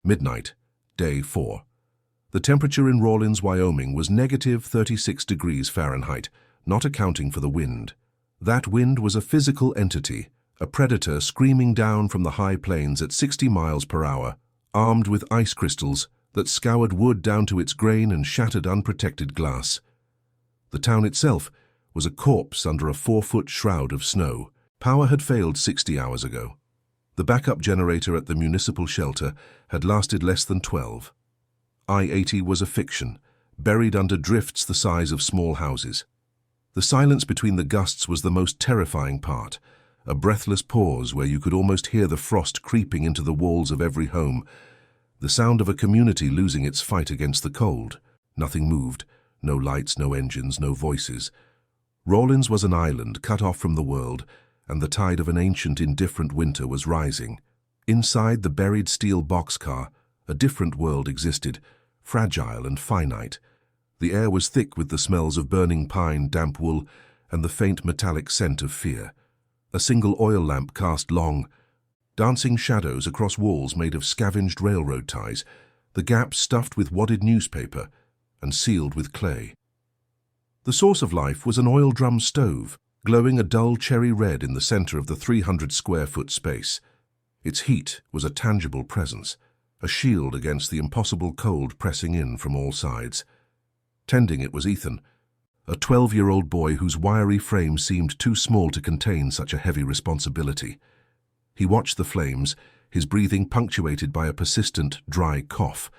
Midnight, day 4. The temperature in Rawlins, Wyoming was negative 36 degrees Fahrenheit, not accounting for the wind. That wind was a physical entity, a predator screaming down from the high plains at 60 miles per hour, armed with ice crystals that scoured wood down to its grain and shattered unprotected glass. The town itself was a corpse under a 4-foot shroud of snow. Power had failed 60 hours ago. The backup generator at the municipal shelter had lasted less than 12. I-80 was a fiction, buried under drifts the size of small houses. The silence between the gusts was the most terrifying part, a breathless pause where you could almost hear the frost creeping into the walls of every home, the sound of a community losing its fight against the cold. Nothing moved, no lights, no engines, no voices. Rawlins was an island cut off from the world, and the tide of an ancient, indifferent winter was rising. Inside the buried steel boxcar, a different world existed, fragile and finite. The air was thick with the smells of burning pine, damp wool, and the faint metallic scent of fear. A single oil lamp cast long, dancing shadows across walls made of scavenged railroad ties, the gaps stuffed with wadded newspaper and sealed with clay. The source of life was an oil drum stove, glowing a dull cherry red in the center of the 300-square-foot space. Its heat was a tangible presence, a shield against the impossible cold pressing in from all sides. Tending it was Ethan, a 12-year-old boy whose wiry frame seemed too small to contain such a heavy responsibility. He watched the flames, his breathing punctuated by a persistent, dry cough,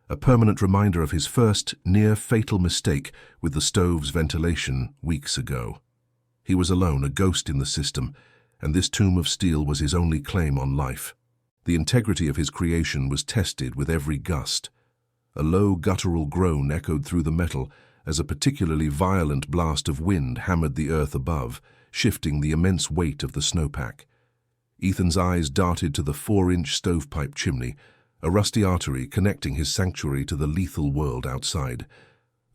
a permanent reminder of his first, near-fatal mistake with the stove's ventilation weeks ago. He was alone, a ghost in the system, and this tomb of steel was his only claim on life. The integrity of his creation was tested with every gust. A low, guttural groan echoed through the metal as a particularly violent blast of wind hammered the earth above, shifting the immense weight of the snowpack. Ethan's eyes darted to the 4-inch stovepipe chimney, a rusty artery connecting his sanctuary to the lethal world outside.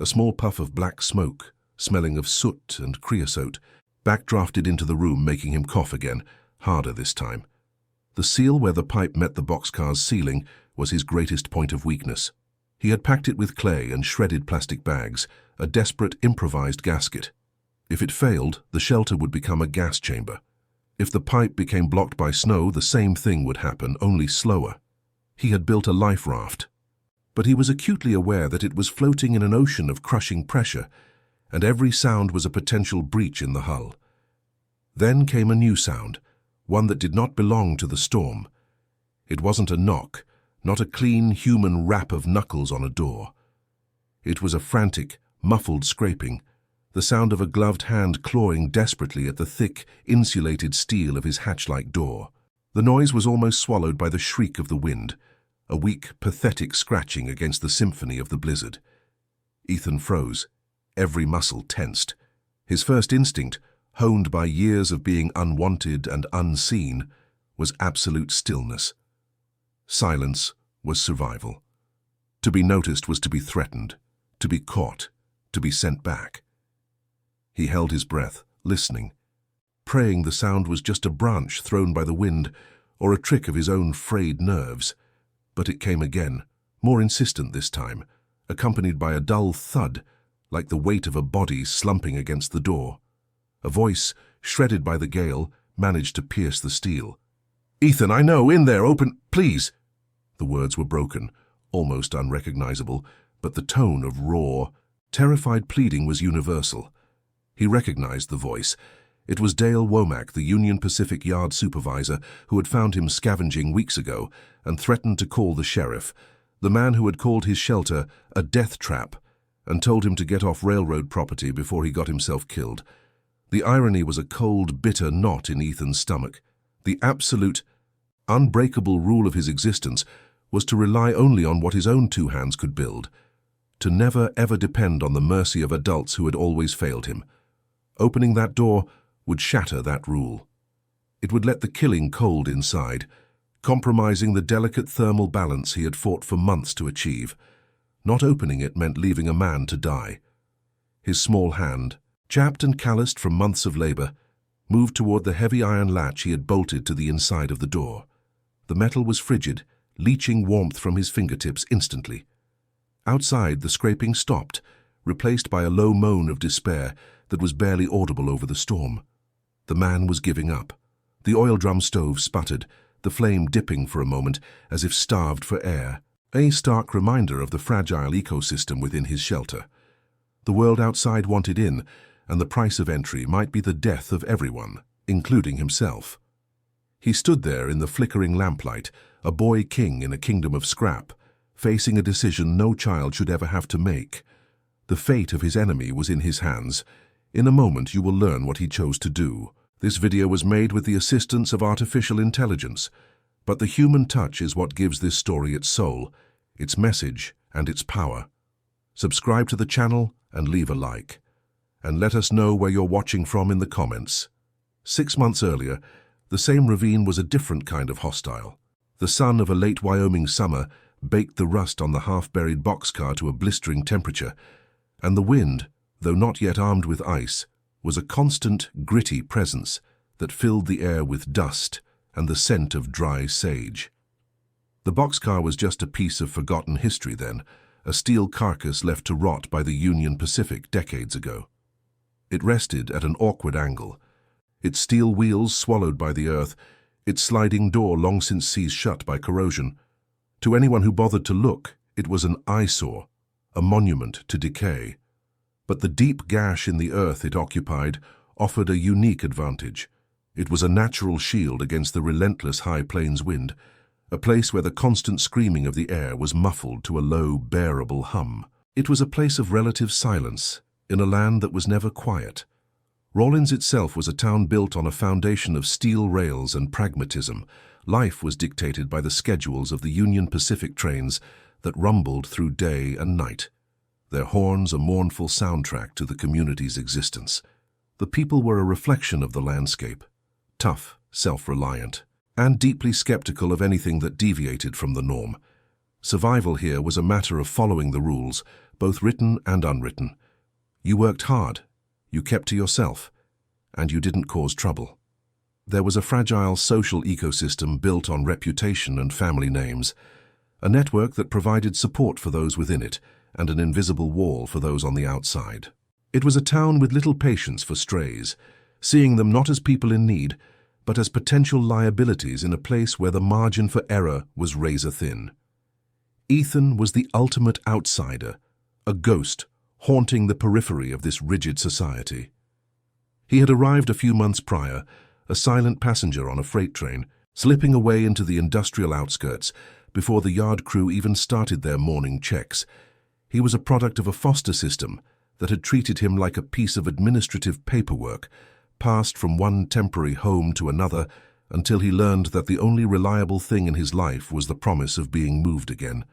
A small puff of black smoke, smelling of soot and creosote, backdrafted into the room, making him cough again, harder this time. The seal where the pipe met the boxcar's ceiling was his greatest point of weakness. He had packed it with clay and shredded plastic bags, a desperate improvised gasket. If it failed, the shelter would become a gas chamber. If the pipe became blocked by snow, the same thing would happen, only slower. He had built a life raft, but he was acutely aware that it was floating in an ocean of crushing pressure, and every sound was a potential breach in the hull. Then came a new sound, one that did not belong to the storm. It wasn't a knock, not a clean human rap of knuckles on a door. It was a frantic, muffled scraping, the sound of a gloved hand clawing desperately at the thick, insulated steel of his hatch-like door. The noise was almost swallowed by the shriek of the wind, a weak, pathetic scratching against the symphony of the blizzard. Ethan froze, every muscle tensed. His first instinct, honed by years of being unwanted and unseen, was absolute stillness. Silence was survival. To be noticed was to be threatened, to be caught, to be sent back. He held his breath, listening, praying the sound was just a branch thrown by the wind or a trick of his own frayed nerves. But it came again, more insistent this time, accompanied by a dull thud, like the weight of a body slumping against the door. A voice, shredded by the gale, managed to pierce the steel. "Ethan, I know, in there, open, please!" The words were broken, almost unrecognizable, but the tone of raw, terrified pleading was universal. He recognized the voice. It was Dale Womack, the Union Pacific Yard supervisor, who had found him scavenging weeks ago and threatened to call the sheriff, the man who had called his shelter a death trap and told him to get off railroad property before he got himself killed. The irony was a cold, bitter knot in Ethan's stomach. The absolute, unbreakable rule of his existence was to rely only on what his own two hands could build, to never ever depend on the mercy of adults who had always failed him. Opening that door would shatter that rule. It would let the killing cold inside, compromising the delicate thermal balance he had fought for months to achieve. Not opening it meant leaving a man to die. His small hand, chapped and calloused from months of labor, moved toward the heavy iron latch he had bolted to the inside of the door. The metal was frigid, leaching warmth from his fingertips instantly. Outside, the scraping stopped, replaced by a low moan of despair that was barely audible over the storm. The man was giving up. The oil drum stove sputtered, the flame dipping for a moment as if starved for air, a stark reminder of the fragile ecosystem within his shelter. The world outside wanted in, and the price of entry might be the death of everyone, including himself. He stood there in the flickering lamplight, a boy king in a kingdom of scrap, facing a decision no child should ever have to make. The fate of his enemy was in his hands. In a moment you will learn what he chose to do. This video was made with the assistance of artificial intelligence, but the human touch is what gives this story its soul, its message, and its power. Subscribe to the channel and leave a like. And let us know where you're watching from in the comments. 6 months earlier, the same ravine was a different kind of hostile. The sun of a late Wyoming summer baked the rust on the half-buried boxcar to a blistering temperature, and the wind, though not yet armed with ice, was a constant, gritty presence that filled the air with dust and the scent of dry sage. The boxcar was just a piece of forgotten history then, a steel carcass left to rot by the Union Pacific decades ago. It rested at an awkward angle, its steel wheels swallowed by the earth, its sliding door long since seized shut by corrosion. To anyone who bothered to look, it was an eyesore, a monument to decay. But the deep gash in the earth it occupied offered a unique advantage. It was a natural shield against the relentless high plains wind, a place where the constant screaming of the air was muffled to a low, bearable hum. It was a place of relative silence, in a land that was never quiet. Rawlins itself was a town built on a foundation of steel rails and pragmatism. Life was dictated by the schedules of the Union Pacific trains that rumbled through day and night, their horns a mournful soundtrack to the community's existence. The people were a reflection of the landscape, tough, self-reliant, and deeply skeptical of anything that deviated from the norm. Survival here was a matter of following the rules, both written and unwritten. You worked hard, you kept to yourself, and you didn't cause trouble. There was a fragile social ecosystem built on reputation and family names, a network that provided support for those within it, and an invisible wall for those on the outside. It was a town with little patience for strays, seeing them not as people in need, but as potential liabilities in a place where the margin for error was razor-thin. Ethan was the ultimate outsider, a ghost haunting the periphery of this rigid society. He had arrived a few months prior, a silent passenger on a freight train, slipping away into the industrial outskirts before the yard crew even started their morning checks. He was a product of a foster system that had treated him like a piece of administrative paperwork, passed from one temporary home to another until he learned that the only reliable thing in his life was the promise of being moved again.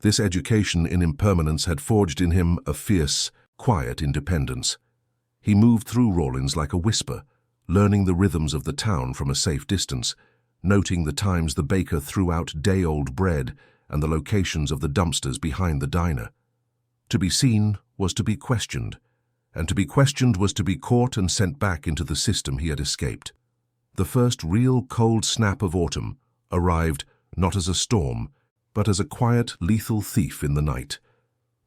This education in impermanence had forged in him a fierce, quiet independence. He moved through Rawlins like a whisper, learning the rhythms of the town from a safe distance, noting the times the baker threw out day-old bread and the locations of the dumpsters behind the diner. To be seen was to be questioned, and to be questioned was to be caught and sent back into the system he had escaped. The first real cold snap of autumn arrived not as a storm, but as a quiet, lethal thief in the night.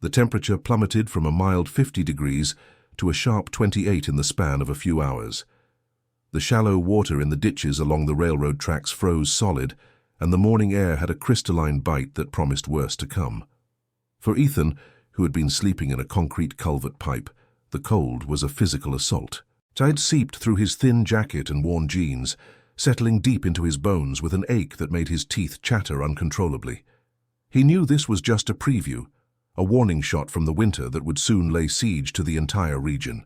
The temperature plummeted from a mild 50 degrees to a sharp 28 in the span of a few hours. The shallow water in the ditches along the railroad tracks froze solid, and the morning air had a crystalline bite that promised worse to come. For Ethan, who had been sleeping in a concrete culvert pipe, the cold was a physical assault. It had seeped through his thin jacket and worn jeans, settling deep into his bones with an ache that made his teeth chatter uncontrollably. He knew this was just a preview, a warning shot from the winter that would soon lay siege to the entire region.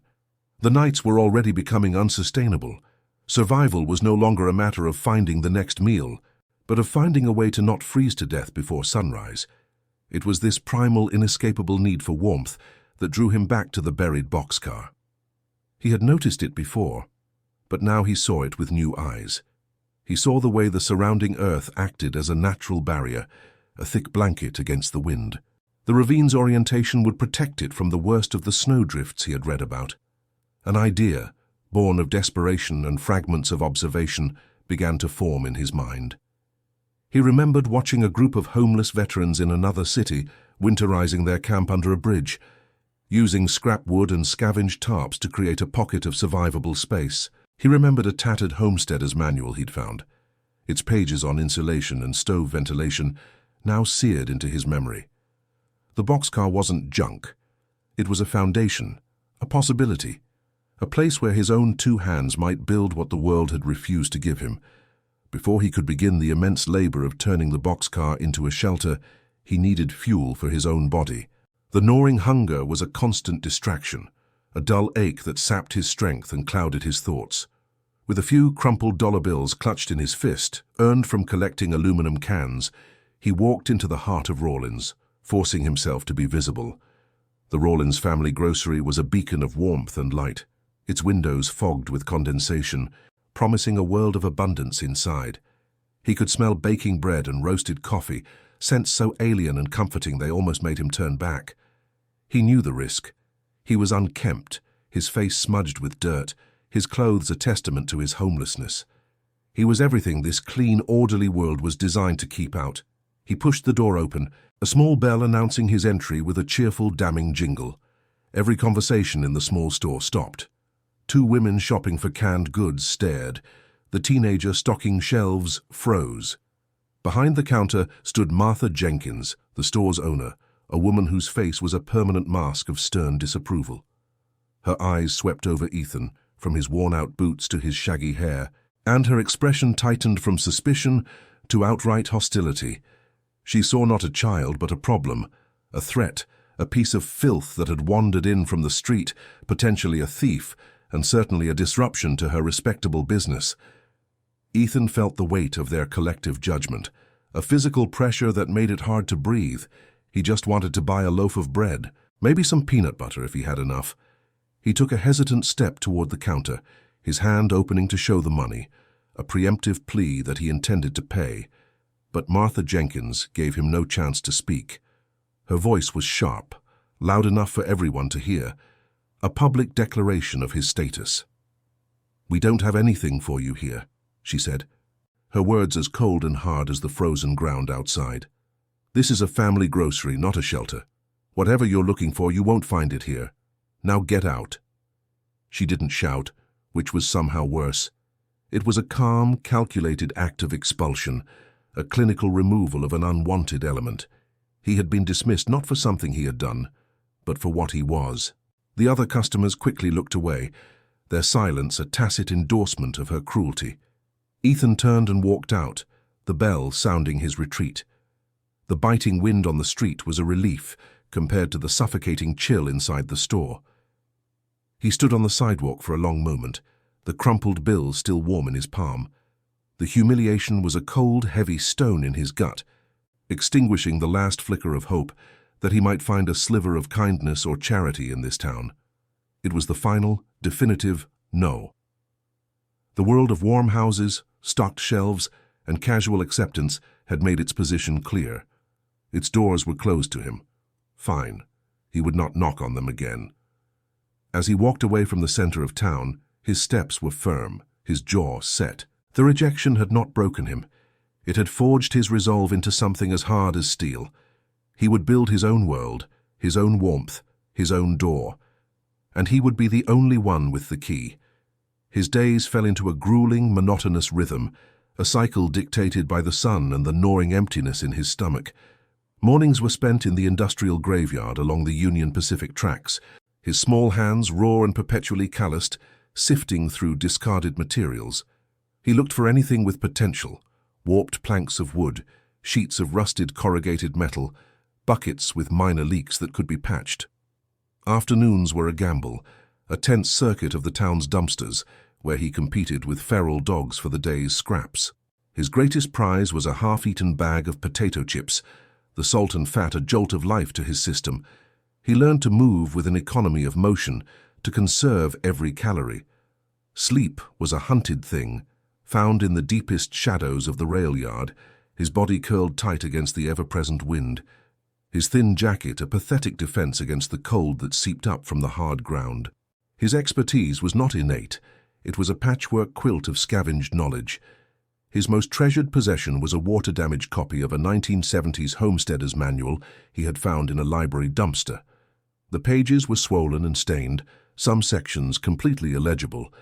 The nights were already becoming unsustainable. Survival was no longer a matter of finding the next meal, but of finding a way to not freeze to death before sunrise. It was this primal, inescapable need for warmth that drew him back to the buried boxcar. He had noticed it before, but now he saw it with new eyes. He saw the way the surrounding earth acted as a natural barrier, a thick blanket against the wind. The ravine's orientation would protect it from the worst of the snowdrifts he had read about. An idea, born of desperation and fragments of observation, began to form in his mind. He remembered watching a group of homeless veterans in another city winterizing their camp under a bridge, using scrap wood and scavenged tarps to create a pocket of survivable space. He remembered a tattered homesteader's manual he'd found, its pages on insulation and stove ventilation now seared into his memory. The boxcar wasn't junk. It was a foundation, a possibility, a place where his own two hands might build what the world had refused to give him. Before he could begin the immense labor of turning the boxcar into a shelter, he needed fuel for his own body. The gnawing hunger was a constant distraction, a dull ache that sapped his strength and clouded his thoughts. With a few crumpled dollar bills clutched in his fist, earned from collecting aluminum cans, he walked into the heart of Rawlins, forcing himself to be visible. The Rawlins family grocery was a beacon of warmth and light, its windows fogged with condensation, promising a world of abundance inside. He could smell baking bread and roasted coffee, scents so alien and comforting they almost made him turn back. He knew the risk. He was unkempt, his face smudged with dirt, his clothes a testament to his homelessness. He was everything this clean, orderly world was designed to keep out. He pushed the door open, a small bell announcing his entry with a cheerful, damning jingle. Every conversation in the small store stopped. Two women shopping for canned goods stared. The teenager stocking shelves froze. Behind the counter stood Martha Jenkins, the store's owner, a woman whose face was a permanent mask of stern disapproval. Her eyes swept over Ethan, from his worn-out boots to his shaggy hair, and her expression tightened from suspicion to outright hostility. She saw not a child but a problem, a threat, a piece of filth that had wandered in from the street, potentially a thief, and certainly a disruption to her respectable business. Ethan felt the weight of their collective judgment, a physical pressure that made it hard to breathe. He just wanted to buy a loaf of bread, maybe some peanut butter if he had enough. He took a hesitant step toward the counter, his hand opening to show the money, a preemptive plea that he intended to pay. But Martha Jenkins gave him no chance to speak. Her voice was sharp, loud enough for everyone to hear, a public declaration of his status. "We don't have anything for you here," she said, her words as cold and hard as the frozen ground outside. "This is a family grocery, not a shelter. Whatever you're looking for, you won't find it here. Now get out." She didn't shout, which was somehow worse. It was a calm, calculated act of expulsion, a clinical removal of an unwanted element. He had been dismissed not for something he had done, but for what he was. The other customers quickly looked away, their silence a tacit endorsement of her cruelty. Ethan turned and walked out, the bell sounding his retreat. The biting wind on the street was a relief compared to the suffocating chill inside the store. He stood on the sidewalk for a long moment, the crumpled bill still warm in his palm. The humiliation was a cold, heavy stone in his gut, extinguishing the last flicker of hope that he might find a sliver of kindness or charity in this town. It was the final, definitive no. The world of warm houses, stocked shelves, and casual acceptance had made its position clear. Its doors were closed to him. Fine. He would not knock on them again. As he walked away from the center of town, his steps were firm, his jaw set. The rejection had not broken him. It had forged his resolve into something as hard as steel. He would build his own world, his own warmth, his own door. And he would be the only one with the key. His days fell into a grueling, monotonous rhythm, a cycle dictated by the sun and the gnawing emptiness in his stomach. Mornings were spent in the industrial graveyard along the Union Pacific tracks, his small hands raw and perpetually calloused, sifting through discarded materials. He looked for anything with potential, warped planks of wood, sheets of rusted corrugated metal, buckets with minor leaks that could be patched. Afternoons were a gamble, a tense circuit of the town's dumpsters, where he competed with feral dogs for the day's scraps. His greatest prize was a half-eaten bag of potato chips, the salt and fat a jolt of life to his system. He learned to move with an economy of motion, to conserve every calorie. Sleep was a hunted thing, found in the deepest shadows of the rail yard, his body curled tight against the ever-present wind, his thin jacket a pathetic defense against the cold that seeped up from the hard ground. His expertise was not innate, it was a patchwork quilt of scavenged knowledge. His most treasured possession was a water-damaged copy of a 1970s homesteader's manual he had found in a library dumpster. The pages were swollen and stained, some sections completely illegible,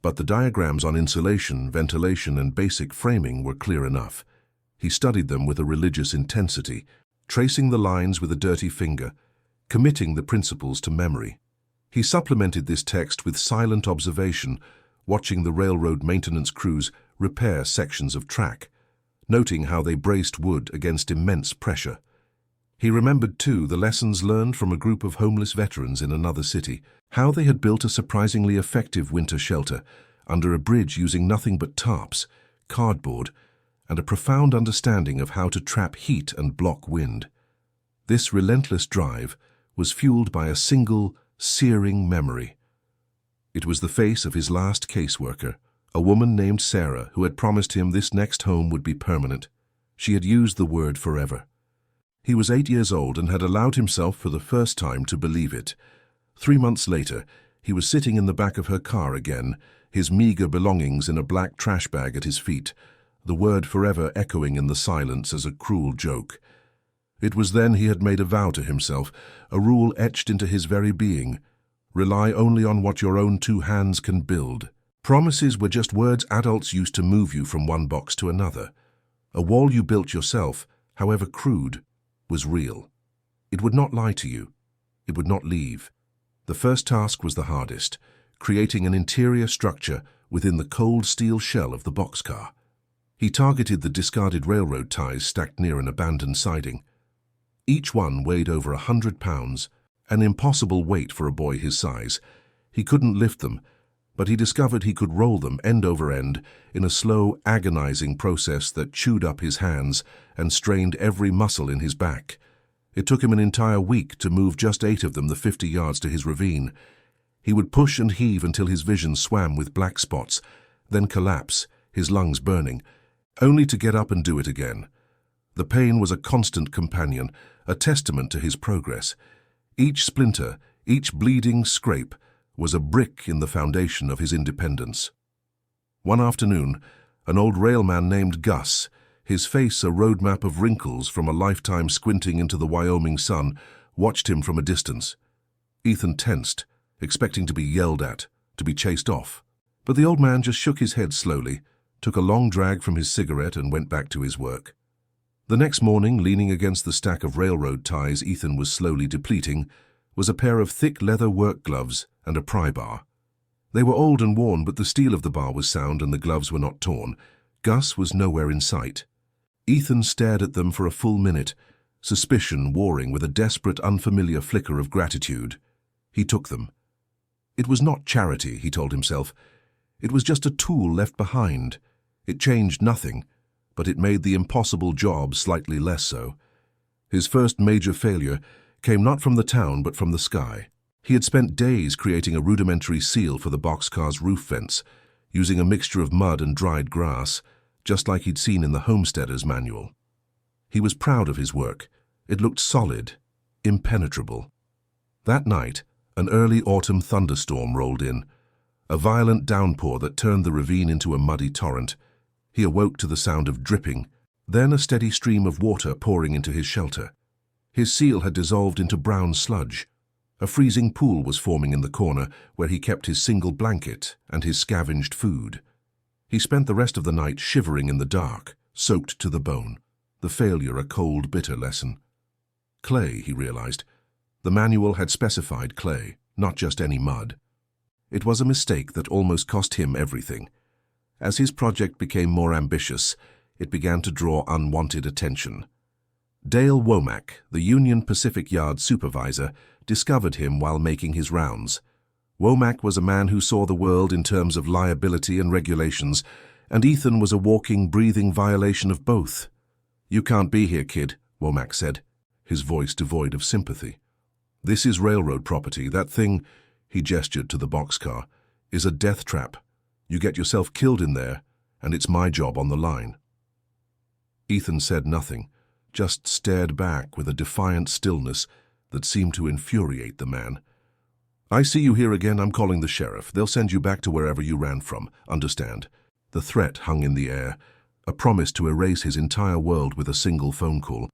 but the diagrams on insulation, ventilation, and basic framing were clear enough. He studied them with a religious intensity, tracing the lines with a dirty finger, committing the principles to memory. He supplemented this text with silent observation, watching the railroad maintenance crews repair sections of track, noting how they braced wood against immense pressure. He remembered, too, the lessons learned from a group of homeless veterans in another city, how they had built a surprisingly effective winter shelter under a bridge using nothing but tarps, cardboard, and a profound understanding of how to trap heat and block wind. This relentless drive was fueled by a single, searing memory. It was the face of his last caseworker, a woman named Sarah, who had promised him this next home would be permanent. She had used the word forever. He was 8 years old and had allowed himself for the first time to believe it. 3 months later, he was sitting in the back of her car again, his meager belongings in a black trash bag at his feet, the word forever echoing in the silence as a cruel joke. It was then he had made a vow to himself, a rule etched into his very being: rely only on what your own 2 hands can build. Promises were just words adults used to move you from one box to another. A wall you built yourself, however crude, was real. It would not lie to you. It would not leave. The first task was the hardest, creating an interior structure within the cold steel shell of the boxcar. He targeted the discarded railroad ties stacked near an abandoned siding. Each one weighed over 100 pounds, an impossible weight for a boy his size. He couldn't lift them, but he discovered he could roll them end over end in a slow, agonizing process that chewed up his hands and strained every muscle in his back. It took him an entire week to move just 8 of them the 50 yards to his ravine. He would push and heave until his vision swam with black spots, then collapse, his lungs burning, only to get up and do it again. The pain was a constant companion, a testament to his progress. Each splinter, each bleeding scrape, was a brick in the foundation of his independence. One afternoon, an old railman named Gus, his face a roadmap of wrinkles from a lifetime squinting into the Wyoming sun, watched him from a distance. Ethan tensed, expecting to be yelled at, to be chased off. But the old man just shook his head slowly, took a long drag from his cigarette and went back to his work. The next morning, leaning against the stack of railroad ties Ethan was slowly depleting, was a pair of thick leather work gloves and a pry bar. They were old and worn, but the steel of the bar was sound and the gloves were not torn. Gus was nowhere in sight. Ethan stared at them for a full minute, suspicion warring with a desperate, unfamiliar flicker of gratitude. He took them. It was not charity, he told himself. It was just a tool left behind. It changed nothing, but it made the impossible job slightly less so. His first major failure came not from the town but from the sky. He had spent days creating a rudimentary seal for the boxcar's roof vents, using a mixture of mud and dried grass, just like he'd seen in the homesteader's manual. He was proud of his work. It looked solid, impenetrable. That night, an early autumn thunderstorm rolled in, a violent downpour that turned the ravine into a muddy torrent. He awoke to the sound of dripping, then a steady stream of water pouring into his shelter. His seal had dissolved into brown sludge. A freezing pool was forming in the corner where he kept his single blanket and his scavenged food. He spent the rest of the night shivering in the dark, soaked to the bone, the failure a cold, bitter lesson. Clay, he realized. The manual had specified clay, not just any mud. It was a mistake that almost cost him everything. As his project became more ambitious, it began to draw unwanted attention. Dale Womack, the Union Pacific Yard supervisor, discovered him while making his rounds. Womack was a man who saw the world in terms of liability and regulations, and Ethan was a walking, breathing violation of both. "You can't be here, kid," Womack said, his voice devoid of sympathy. "This is railroad property. That thing," he gestured to the boxcar, "is a death trap. You get yourself killed in there, and it's my job on the line." Ethan said nothing, just stared back with a defiant stillness that seemed to infuriate the man. "I see you here again, I'm calling the sheriff. They'll send you back to wherever you ran from, understand?" The threat hung in the air, a promise to erase his entire world with a single phone call.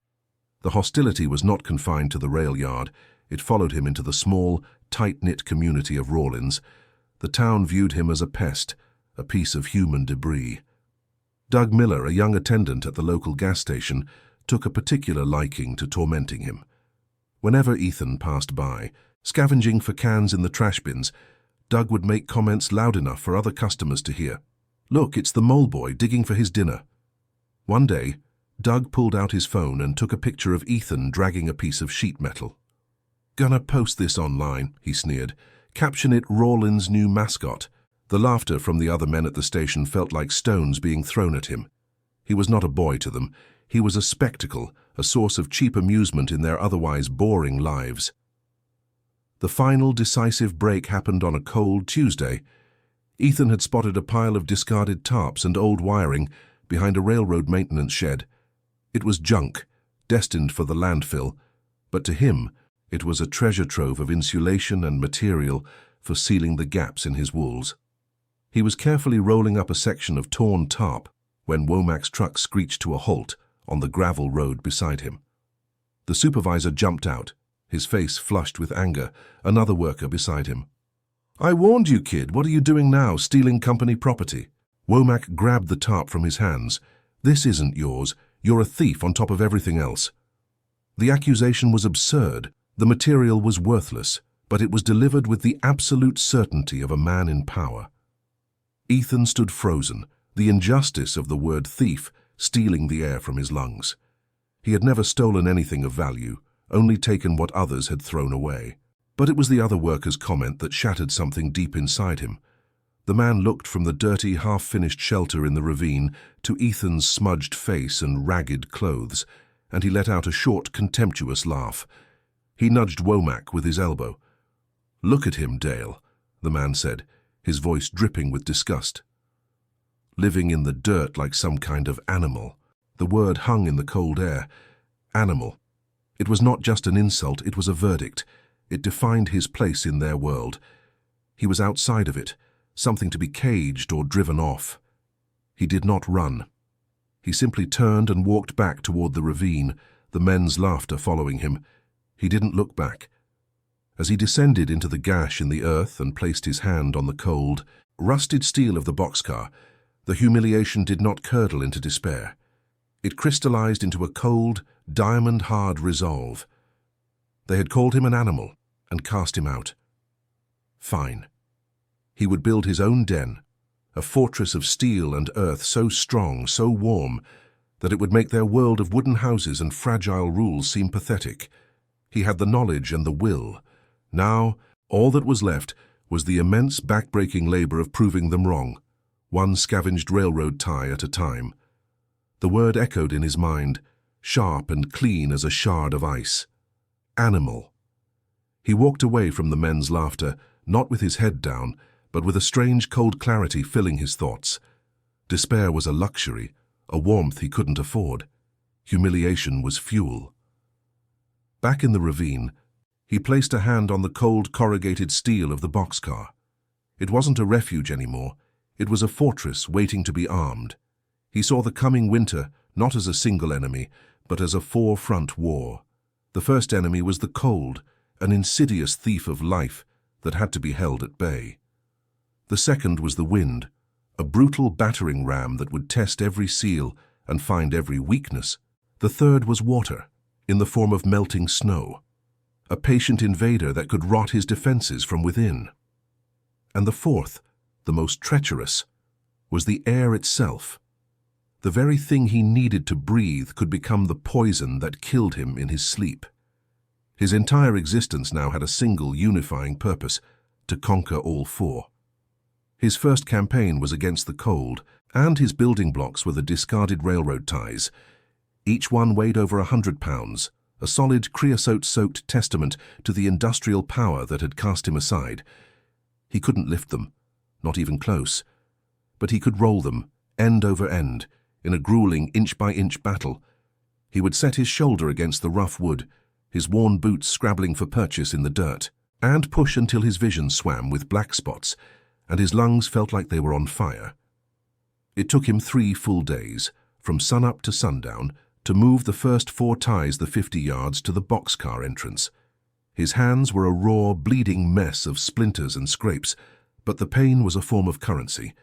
The hostility was not confined to the rail yard. It followed him into the small, tight-knit community of Rawlins. The town viewed him as a pest, a piece of human debris. Doug Miller, a young attendant at the local gas station, took a particular liking to tormenting him. Whenever Ethan passed by, scavenging for cans in the trash bins, Doug would make comments loud enough for other customers to hear. "Look, it's the mole boy digging for his dinner." One day, Doug pulled out his phone and took a picture of Ethan dragging a piece of sheet metal. "Gonna post this online," he sneered. "Caption it Rawlins' new mascot." The laughter from the other men at the station felt like stones being thrown at him. He was not a boy to them. He was a spectacle, a source of cheap amusement in their otherwise boring lives. The final decisive break happened on a cold Tuesday. Ethan had spotted a pile of discarded tarps and old wiring behind a railroad maintenance shed. It was junk, destined for the landfill, but to him it was a treasure trove of insulation and material for sealing the gaps in his walls. He was carefully rolling up a section of torn tarp when Womack's truck screeched to a halt on the gravel road beside him. The supervisor jumped out, his face flushed with anger, another worker beside him. "I warned you, kid. What are you doing now, stealing company property?" Womack grabbed the tarp from his hands. "This isn't yours. You're a thief on top of everything else." The accusation was absurd. The material was worthless, but it was delivered with the absolute certainty of a man in power. Ethan stood frozen, the injustice of the word thief stealing the air from his lungs. He had never stolen anything of value, only taken what others had thrown away. But it was the other worker's comment that shattered something deep inside him. The man looked from the dirty, half-finished shelter in the ravine to Ethan's smudged face and ragged clothes, and he let out a short, contemptuous laugh. He nudged Womack with his elbow. "Look at him, Dale," the man said, his voice dripping with disgust. "Living in the dirt like some kind of animal." The word hung in the cold air. Animal. It was not just an insult, it was a verdict. It defined his place in their world. He was outside of it, something to be caged or driven off. He did not run. He simply turned and walked back toward the ravine, the men's laughter following him. He didn't look back. As he descended into the gash in the earth and placed his hand on the cold, rusted steel of the boxcar, the humiliation did not curdle into despair. It crystallized into a cold, diamond-hard resolve. They had called him an animal and cast him out. Fine. He would build his own den, a fortress of steel and earth so strong, so warm, that it would make their world of wooden houses and fragile rules seem pathetic. He had the knowledge and the will. Now, all that was left was the immense back-breaking labor of proving them wrong, one scavenged railroad tie at a time. The word echoed in his mind, sharp and clean as a shard of ice. Animal. He walked away from the men's laughter, not with his head down, but with a strange cold clarity filling his thoughts. Despair was a luxury, a warmth he couldn't afford. Humiliation was fuel. Back in the ravine, he placed a hand on the cold corrugated steel of the boxcar. It wasn't a refuge anymore. It was a fortress waiting to be armed. He saw the coming winter not as a single enemy, but as a four-front war. The first enemy was the cold, an insidious thief of life that had to be held at bay. The second was the wind, a brutal battering ram that would test every seal and find every weakness. The third was water, in the form of melting snow, a patient invader that could rot his defenses from within. And the fourth, the most treacherous, was the air itself. The very thing he needed to breathe could become the poison that killed him in his sleep. His entire existence now had a single unifying purpose, to conquer all four. His first campaign was against the cold, and his building blocks were the discarded railroad ties. Each one weighed over 100 pounds, a solid creosote-soaked testament to the industrial power that had cast him aside. He couldn't lift them, not even close, but he could roll them, end over end, in a grueling inch-by-inch battle. He would set his shoulder against the rough wood, his worn boots scrabbling for purchase in the dirt, and push until his vision swam with black spots, and his lungs felt like they were on fire. It took him 3 full days, from sunup to sundown, to move the first 4 ties the 50 yards to the boxcar entrance. His hands were a raw, bleeding mess of splinters and scrapes, but the pain was a form of currency.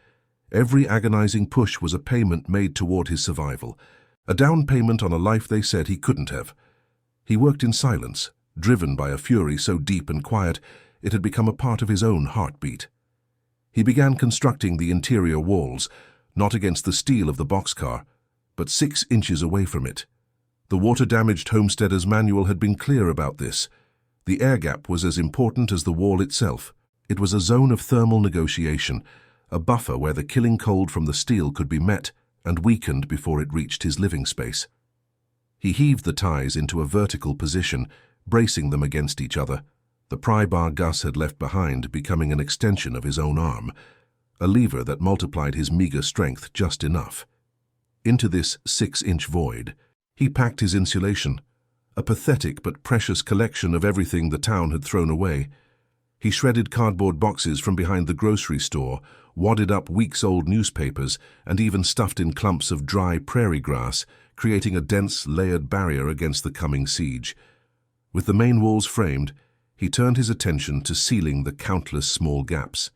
Every agonizing push was a payment made toward his survival, a down payment on a life they said he couldn't have. He worked in silence, driven by a fury so deep and quiet it had become a part of his own heartbeat. He began constructing the interior walls, not against the steel of the boxcar, but 6 inches away from it. The water-damaged homesteader's manual had been clear about this. The air gap was as important as the wall itself. It was a zone of thermal negotiation, a buffer where the killing cold from the steel could be met and weakened before it reached his living space. He heaved the ties into a vertical position, bracing them against each other. The pry bar Gus had left behind becoming an extension of his own arm, a lever that multiplied his meager strength just enough. Into this 6-inch void, he packed his insulation, a pathetic but precious collection of everything the town had thrown away. He shredded cardboard boxes from behind the grocery store, wadded up weeks-old newspapers, and even stuffed in clumps of dry prairie grass, creating a dense, layered barrier against the coming siege. With the main walls framed, he turned his attention to sealing the countless small gaps.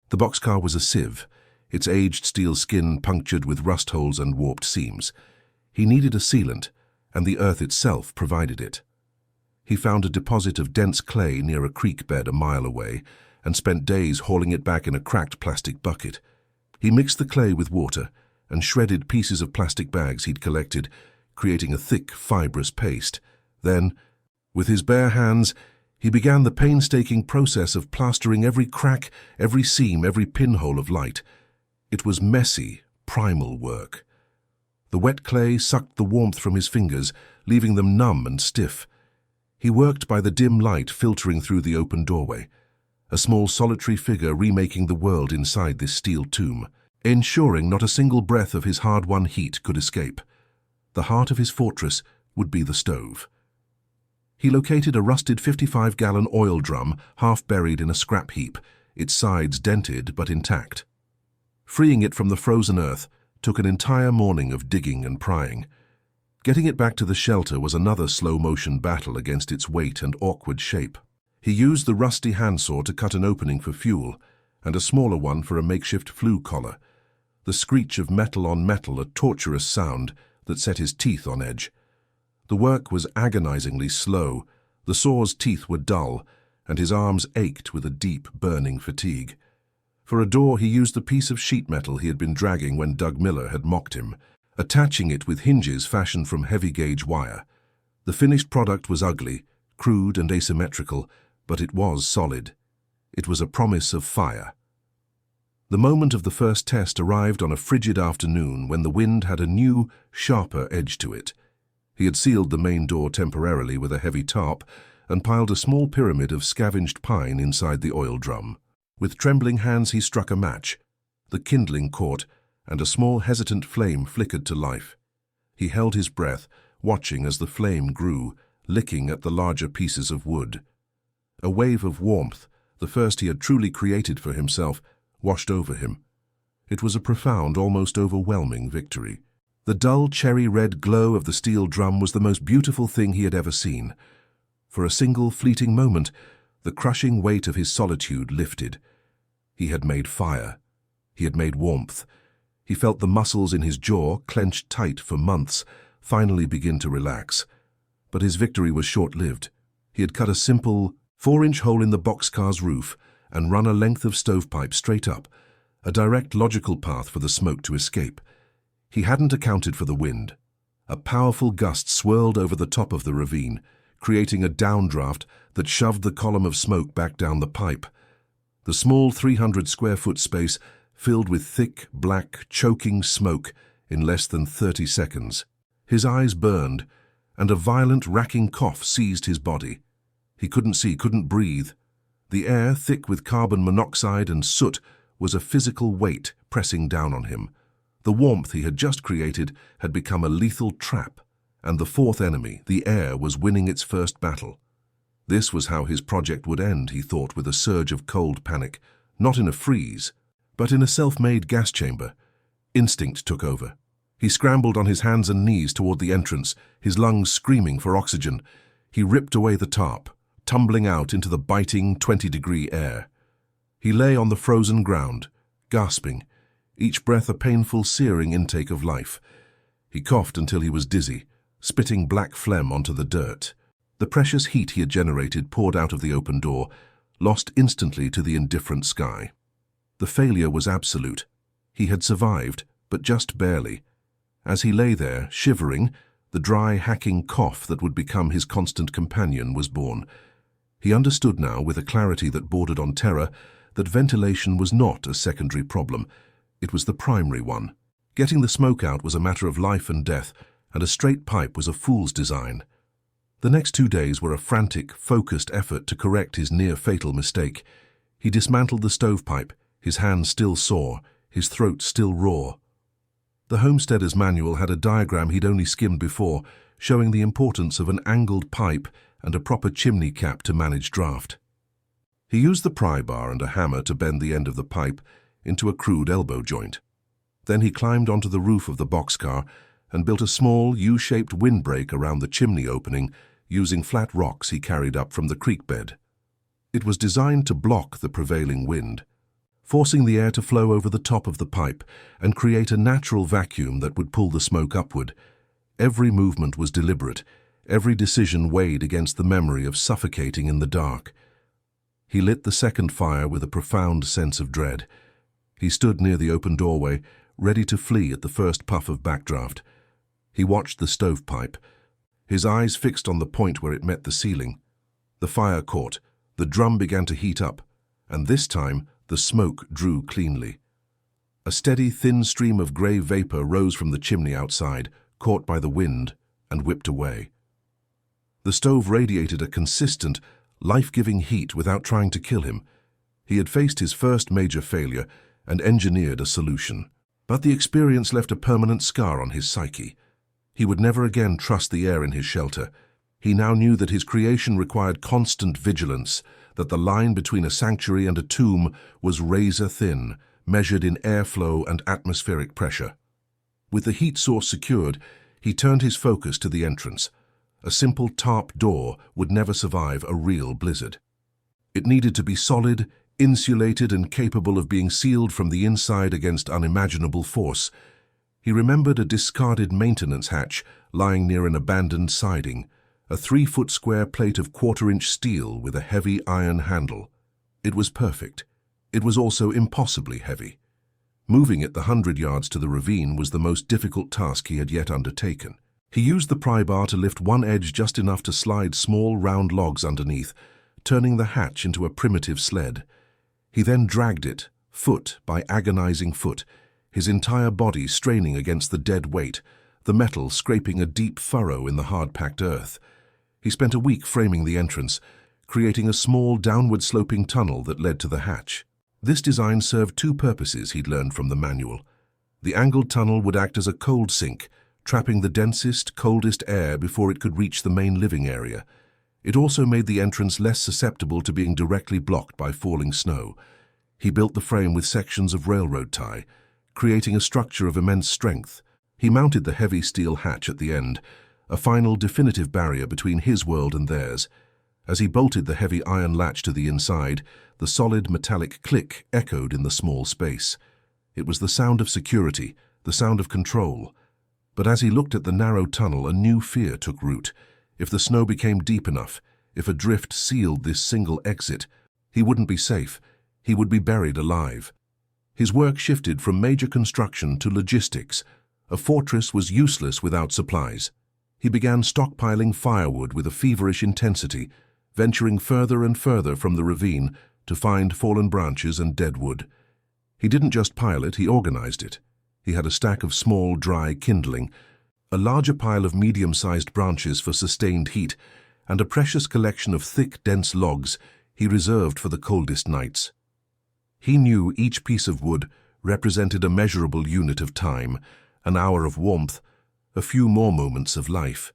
The boxcar was a sieve, its aged steel skin punctured with rust holes and warped seams. He needed a sealant, and the earth itself provided it. He found a deposit of dense clay near a creek bed a mile away and spent days hauling it back in a cracked plastic bucket. He mixed the clay with water and shredded pieces of plastic bags he'd collected, creating a thick, fibrous paste. Then, with his bare hands, he began the painstaking process of plastering every crack, every seam, every pinhole of light. It was messy, primal work. The wet clay sucked the warmth from his fingers, leaving them numb and stiff. He worked by the dim light filtering through the open doorway, a small solitary figure remaking the world inside this steel tomb, ensuring not a single breath of his hard-won heat could escape. The heart of his fortress would be the stove. He located a rusted 55-gallon oil drum half buried in a scrap heap, its sides dented but intact. Freeing it from the frozen earth took an entire morning of digging and prying. Getting it back to the shelter was another slow-motion battle against its weight and awkward shape. He used the rusty handsaw to cut an opening for fuel, and a smaller one for a makeshift flue collar. The screech of metal on metal, a torturous sound that set his teeth on edge. The work was agonizingly slow, the saw's teeth were dull, and his arms ached with a deep, burning fatigue. For a door, he used the piece of sheet metal he had been dragging when Doug Miller had mocked him, attaching it with hinges fashioned from heavy-gauge wire. The finished product was ugly, crude and asymmetrical, but it was solid. It was a promise of fire. The moment of the first test arrived on a frigid afternoon when the wind had a new, sharper edge to it. He had sealed the main door temporarily with a heavy tarp and piled a small pyramid of scavenged pine inside the oil drum. With trembling hands he struck a match. The kindling caught, and a small hesitant flame flickered to life. He held his breath, watching as the flame grew, licking at the larger pieces of wood. A wave of warmth, the first he had truly created for himself, washed over him. It was a profound, almost overwhelming victory. The dull cherry-red glow of the steel drum was the most beautiful thing he had ever seen. For a single fleeting moment, the crushing weight of his solitude lifted. He had made fire. He had made warmth. He felt the muscles in his jaw, clenched tight for months, finally begin to relax. But his victory was short-lived. He had cut a simple 4-inch hole in the boxcar's roof and run a length of stovepipe straight up, a direct logical path for the smoke to escape. He hadn't accounted for the wind. A powerful gust swirled over the top of the ravine, creating a downdraft that shoved the column of smoke back down the pipe. The small 300-square-foot space filled with thick, black, choking smoke in less than 30 seconds. His eyes burned, and a violent, racking cough seized his body. He couldn't see, couldn't breathe. The air, thick with carbon monoxide and soot, was a physical weight pressing down on him. The warmth he had just created had become a lethal trap, and the fourth enemy, the air, was winning its first battle. This was how his project would end, he thought, with a surge of cold panic, not in a freeze, but in a self-made gas chamber. Instinct took over. He scrambled on his hands and knees toward the entrance, his lungs screaming for oxygen. He ripped away the tarp, tumbling out into the biting 20-degree air. He lay on the frozen ground, gasping, each breath a painful, searing intake of life. He coughed until he was dizzy, spitting black phlegm onto the dirt. The precious heat he had generated poured out of the open door, lost instantly to the indifferent sky. The failure was absolute. He had survived, but just barely. As he lay there, shivering, the dry, hacking cough that would become his constant companion was born. He understood now, with a clarity that bordered on terror, that ventilation was not a secondary problem. It was the primary one. Getting the smoke out was a matter of life and death, and a straight pipe was a fool's design. The next 2 days were a frantic, focused effort to correct his near-fatal mistake. He dismantled the stovepipe, his hands still sore, his throat still raw. The homesteader's manual had a diagram he'd only skimmed before, showing the importance of an angled pipe and a proper chimney cap to manage draft. He used the pry bar and a hammer to bend the end of the pipe into a crude elbow joint. Then he climbed onto the roof of the boxcar and built a small U-shaped windbreak around the chimney opening using flat rocks he carried up from the creek bed. It was designed to block the prevailing wind, forcing the air to flow over the top of the pipe and create a natural vacuum that would pull the smoke upward. Every movement was deliberate, every decision weighed against the memory of suffocating in the dark. He lit the second fire with a profound sense of dread. He stood near the open doorway, ready to flee at the first puff of backdraft. He watched the stovepipe, his eyes fixed on the point where it met the ceiling. The fire caught, the drum began to heat up, and this time the smoke drew cleanly. A steady, thin stream of grey vapor rose from the chimney outside, caught by the wind, and whipped away. The stove radiated a consistent, life-giving heat without trying to kill him. He had faced his first major failure and engineered a solution. But the experience left a permanent scar on his psyche. He would never again trust the air in his shelter. He now knew that his creation required constant vigilance, that the line between a sanctuary and a tomb was razor-thin, measured in airflow and atmospheric pressure. With the heat source secured, he turned his focus to the entrance. A simple tarp door would never survive a real blizzard. It needed to be solid, insulated, and capable of being sealed from the inside against unimaginable force. He remembered a discarded maintenance hatch lying near an abandoned siding, a 3-foot square plate of 1/4-inch steel with a heavy iron handle. It was perfect. It was also impossibly heavy. Moving it the 100 yards to the ravine was the most difficult task he had yet undertaken. He used the pry bar to lift one edge just enough to slide small round logs underneath, turning the hatch into a primitive sled. He then dragged it, foot by agonizing foot, his entire body straining against the dead weight, the metal scraping a deep furrow in the hard-packed earth. He spent a week framing the entrance, creating a small downward-sloping tunnel that led to the hatch. This design served 2 purposes he'd learned from the manual. The angled tunnel would act as a cold sink, trapping the densest, coldest air before it could reach the main living area. It also made the entrance less susceptible to being directly blocked by falling snow. He built the frame with sections of railroad tie, creating a structure of immense strength. He mounted the heavy steel hatch at the end, a final definitive barrier between his world and theirs. As he bolted the heavy iron latch to the inside, the solid metallic click echoed in the small space. It was the sound of security, the sound of control. But as he looked at the narrow tunnel, a new fear took root. If the snow became deep enough, if a drift sealed this single exit, he wouldn't be safe. He would be buried alive. His work shifted from major construction to logistics. A fortress was useless without supplies. He began stockpiling firewood with a feverish intensity, venturing further and further from the ravine to find fallen branches and dead wood. He didn't just pile it, he organized it. He had a stack of small, dry kindling, a larger pile of medium-sized branches for sustained heat, and a precious collection of thick, dense logs he reserved for the coldest nights. He knew each piece of wood represented a measurable unit of time, an hour of warmth, a few more moments of life.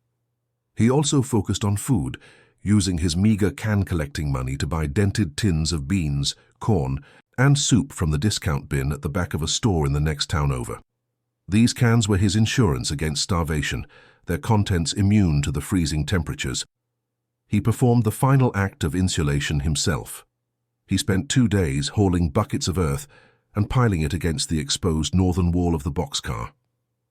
He also focused on food, using his meager can-collecting money to buy dented tins of beans, corn, and soup from the discount bin at the back of a store in the next town over. These cans were his insurance against starvation, their contents immune to the freezing temperatures. He performed the final act of insulation himself. He spent 2 days hauling buckets of earth and piling it against the exposed northern wall of the boxcar,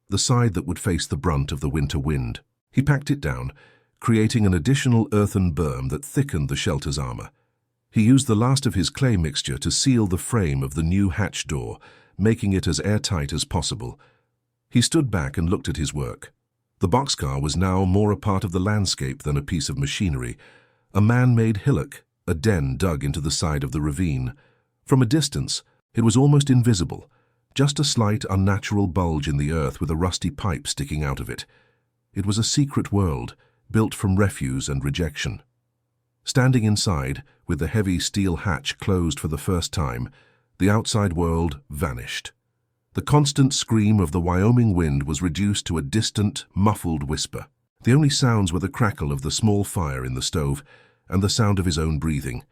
the side that would face the brunt of the winter wind. He packed it down, creating an additional earthen berm that thickened the shelter's armor. He used the last of his clay mixture to seal the frame of the new hatch door, making it as airtight as possible. He stood back and looked at his work. The boxcar was now more a part of the landscape than a piece of machinery, a man-made hillock, a den dug into the side of the ravine. From a distance, it was almost invisible, just a slight, unnatural bulge in the earth with a rusty pipe sticking out of it. It was a secret world, built from refuse and rejection. Standing inside, with the heavy steel hatch closed for the first time, the outside world vanished. The constant scream of the Wyoming wind was reduced to a distant, muffled whisper. The only sounds were the crackle of the small fire in the stove and the sound of his own breathing.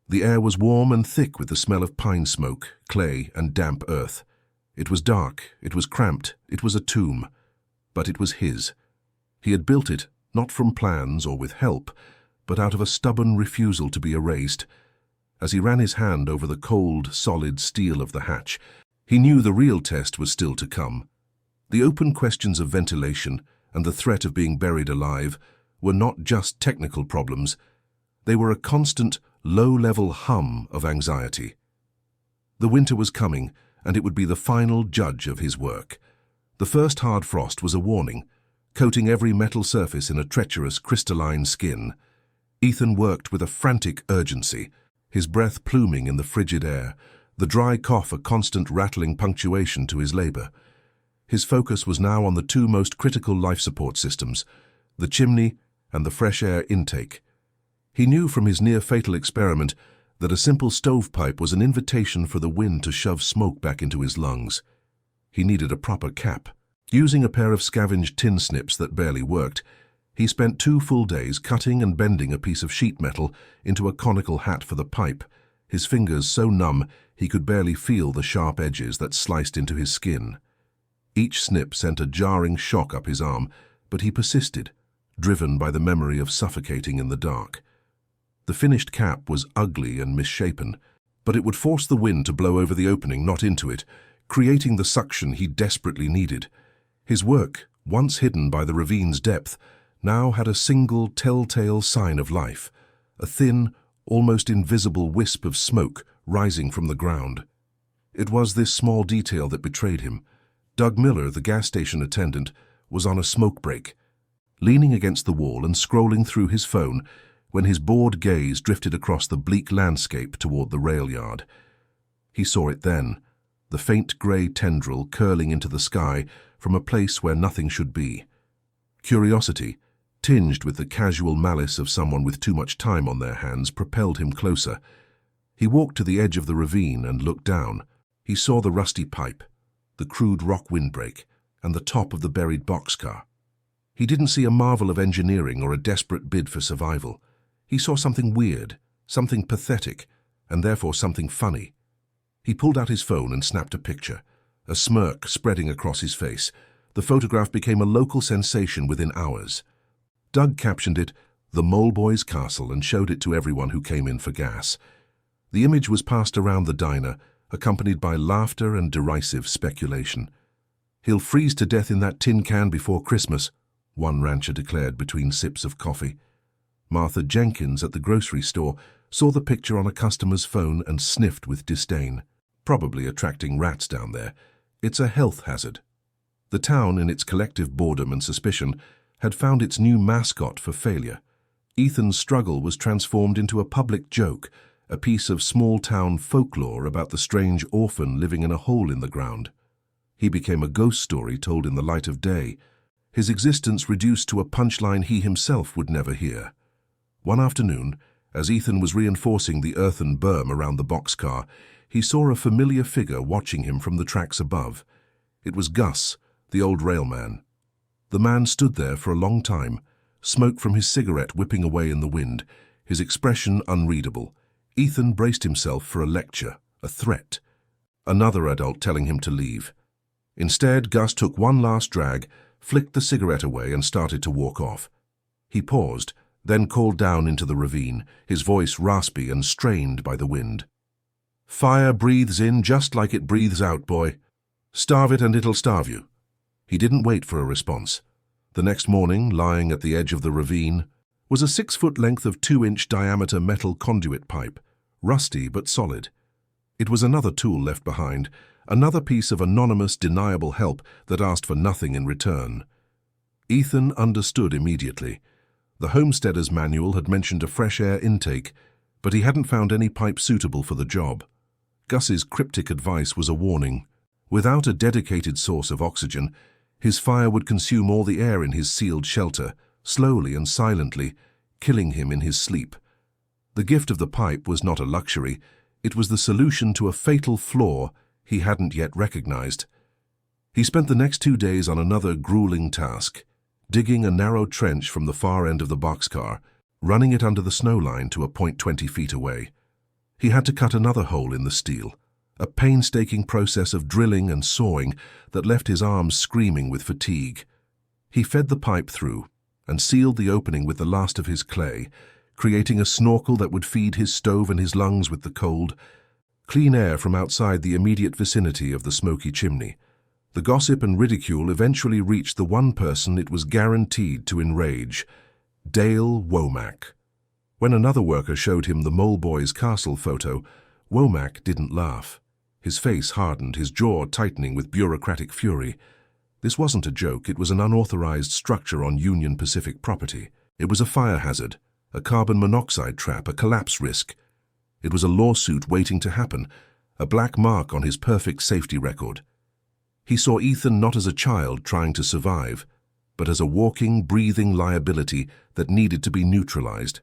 The air was warm and thick with the smell of pine smoke, clay, and damp earth. It was dark, it was cramped, it was a tomb. But it was his. He had built it, not from plans or with help, but out of a stubborn refusal to be erased. As he ran his hand over the cold, solid steel of the hatch, he knew the real test was still to come. The open questions of ventilation and the threat of being buried alive were not just technical problems. They were a constant, low-level hum of anxiety. The winter was coming, and it would be the final judge of his work. The first hard frost was a warning, coating every metal surface in a treacherous, crystalline skin. Ethan worked with a frantic urgency, his breath pluming in the frigid air, the dry cough a constant rattling punctuation to his labor. His focus was now on the 2 most critical life support systems, the chimney and the fresh air intake. He knew from his near-fatal experiment that a simple stovepipe was an invitation for the wind to shove smoke back into his lungs. He needed a proper cap. Using a pair of scavenged tin snips that barely worked, he spent 2 full days cutting and bending a piece of sheet metal into a conical hat for the pipe, his fingers so numb he could barely feel the sharp edges that sliced into his skin. Each snip sent a jarring shock up his arm, but he persisted, driven by the memory of suffocating in the dark. The finished cap was ugly and misshapen, but it would force the wind to blow over the opening, not into it, creating the suction he desperately needed. His work, once hidden by the ravine's depth, now had a single telltale sign of life, a thin, almost invisible wisp of smoke rising from the ground. It was this small detail that betrayed him. Doug Miller, the gas station attendant, was on a smoke break, leaning against the wall and scrolling through his phone when his bored gaze drifted across the bleak landscape toward the rail yard. He saw it then, the faint grey tendril curling into the sky from a place where nothing should be. Curiosity, tinged with the casual malice of someone with too much time on their hands, propelled him closer. He walked to the edge of the ravine and looked down. He saw the rusty pipe, the crude rock windbreak, and the top of the buried boxcar. He didn't see a marvel of engineering or a desperate bid for survival. He saw something weird, something pathetic, and therefore something funny. He pulled out his phone and snapped a picture, a smirk spreading across his face. The photograph became a local sensation within hours. Doug captioned it, "The Mole Boy's Castle," and showed it to everyone who came in for gas. The image was passed around the diner, accompanied by laughter and derisive speculation. "He'll freeze to death in that tin can before Christmas," one rancher declared between sips of coffee. Martha Jenkins at the grocery store saw the picture on a customer's phone and sniffed with disdain. "Probably attracting rats down there. It's a health hazard." The town, in its collective boredom and suspicion, had found its new mascot for failure. Ethan's struggle was transformed into a public joke, a piece of small-town folklore about the strange orphan living in a hole in the ground. He became a ghost story told in the light of day, his existence reduced to a punchline he himself would never hear. One afternoon, as Ethan was reinforcing the earthen berm around the boxcar, he saw a familiar figure watching him from the tracks above. It was Gus, the old railman. The man stood there for a long time, smoke from his cigarette whipping away in the wind, his expression unreadable. Ethan braced himself for a lecture, a threat. Another adult telling him to leave. Instead, Gus took one last drag, flicked the cigarette away and started to walk off. He paused, then called down into the ravine, his voice raspy and strained by the wind. "Fire breathes in just like it breathes out, boy. Starve it and it'll starve you." He didn't wait for a response. The next morning, lying at the edge of the ravine, was a 6-foot length of 2-inch diameter metal conduit pipe, rusty but solid. It was another tool left behind, another piece of anonymous, deniable help that asked for nothing in return. Ethan understood immediately. The homesteader's manual had mentioned a fresh air intake, but he hadn't found any pipe suitable for the job. Gus's cryptic advice was a warning. Without a dedicated source of oxygen, his fire would consume all the air in his sealed shelter, slowly and silently, killing him in his sleep. The gift of the pipe was not a luxury, it was the solution to a fatal flaw he hadn't yet recognized. He spent the next 2 days on another grueling task, digging a narrow trench from the far end of the boxcar, running it under the snow line to a point 20 feet away. He had to cut another hole in the steel, a painstaking process of drilling and sawing that left his arms screaming with fatigue. He fed the pipe through and sealed the opening with the last of his clay, creating a snorkel that would feed his stove and his lungs with the cold, clean air from outside the immediate vicinity of the smoky chimney. The gossip and ridicule eventually reached the one person it was guaranteed to enrage, Dale Womack. When another worker showed him the Mole Boy's castle photo, Womack didn't laugh. His face hardened, his jaw tightening with bureaucratic fury. This wasn't a joke, it was an unauthorized structure on Union Pacific property. It was a fire hazard, a carbon monoxide trap, a collapse risk. It was a lawsuit waiting to happen, a black mark on his perfect safety record. He saw Ethan not as a child trying to survive, but as a walking, breathing liability that needed to be neutralized.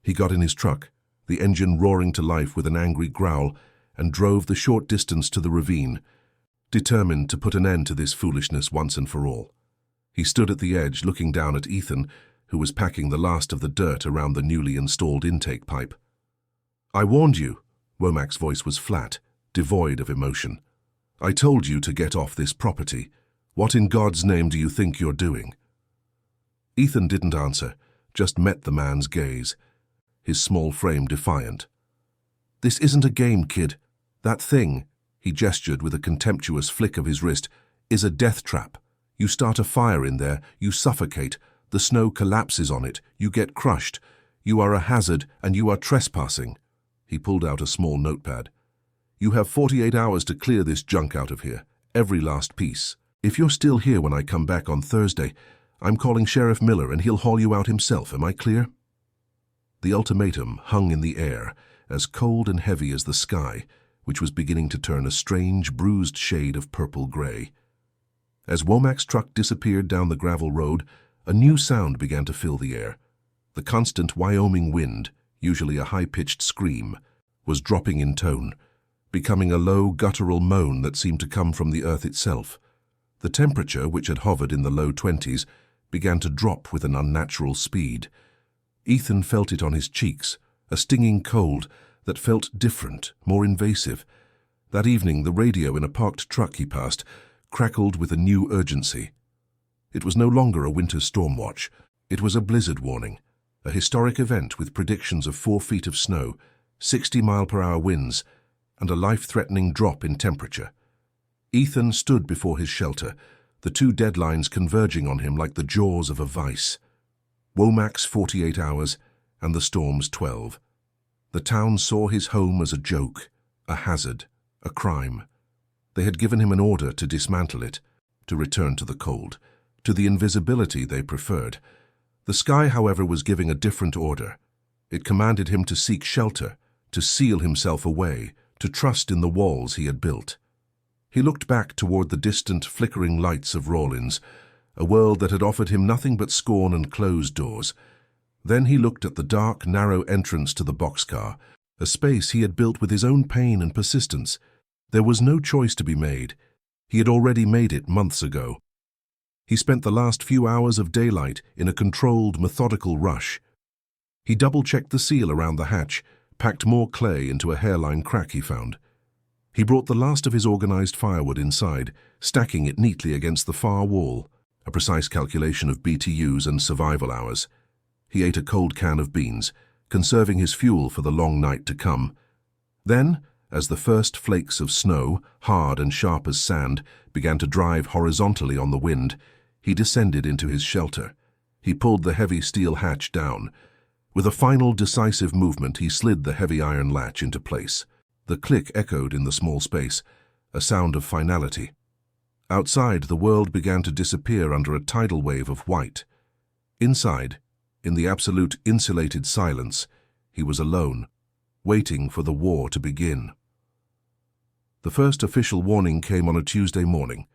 He got in his truck, the engine roaring to life with an angry growl, and drove the short distance to the ravine, determined to put an end to this foolishness once and for all. He stood at the edge, looking down at Ethan, who was packing the last of the dirt around the newly installed intake pipe. "I warned you." Womack's voice was flat, devoid of emotion. "I told you to get off this property. What in God's name do you think you're doing?" Ethan didn't answer, just met the man's gaze, his small frame defiant. "This isn't a game, kid. That thing," he gestured with a contemptuous flick of his wrist, "is a death trap. You start a fire in there, you suffocate, the snow collapses on it, you get crushed. You are a hazard and you are trespassing." He pulled out a small notepad. "You have 48 hours to clear this junk out of here, every last piece. If you're still here when I come back on Thursday, I'm calling Sheriff Miller and he'll haul you out himself, am I clear?" The ultimatum hung in the air, as cold and heavy as the sky, which was beginning to turn a strange, bruised shade of purple-gray. As Womack's truck disappeared down the gravel road, a new sound began to fill the air. The constant Wyoming wind, usually a high-pitched scream, was dropping in tone, becoming a low, guttural moan that seemed to come from the earth itself. The temperature, which had hovered in the low 20s, began to drop with an unnatural speed. Ethan felt it on his cheeks, a stinging cold that felt different, more invasive. That evening, the radio in a parked truck he passed crackled with a new urgency. It was no longer a winter storm watch. It was a blizzard warning, a historic event with predictions of 4 feet of snow, 60-mile-per-hour winds, and a life-threatening drop in temperature. Ethan stood before his shelter, the two deadlines converging on him like the jaws of a vice. Womack's 48 hours and the storm's 12. The town saw his home as a joke, a hazard, a crime. They had given him an order to dismantle it, to return to the cold, to the invisibility they preferred. The sky, however, was giving a different order. It commanded him to seek shelter, to seal himself away, to trust in the walls he had built. He looked back toward the distant, flickering lights of Rawlins, a world that had offered him nothing but scorn and closed doors. Then he looked at the dark, narrow entrance to the boxcar, a space he had built with his own pain and persistence. There was no choice to be made. He had already made it months ago. He spent the last few hours of daylight in a controlled, methodical rush. He double-checked the seal around the hatch, packed more clay into a hairline crack he found. He brought the last of his organized firewood inside, stacking it neatly against the far wall, a precise calculation of BTUs and survival hours. He ate a cold can of beans, conserving his fuel for the long night to come. Then, as the first flakes of snow, hard and sharp as sand, began to drive horizontally on the wind, he descended into his shelter. He pulled the heavy steel hatch down. With a final decisive movement, he slid the heavy iron latch into place. The click echoed in the small space, a sound of finality. Outside, the world began to disappear under a tidal wave of white. Inside, in the absolute insulated silence, he was alone, waiting for the war to begin. The first official warning came on a Tuesday morning,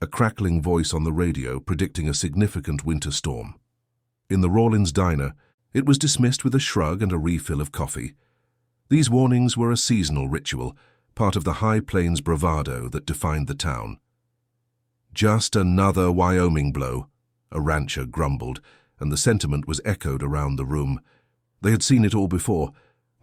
a crackling voice on the radio predicting a significant winter storm. In the Rawlins diner, it was dismissed with a shrug and a refill of coffee. These warnings were a seasonal ritual, part of the High Plains bravado that defined the town. "Just another Wyoming blow," a rancher grumbled, and the sentiment was echoed around the room. They had seen it all before,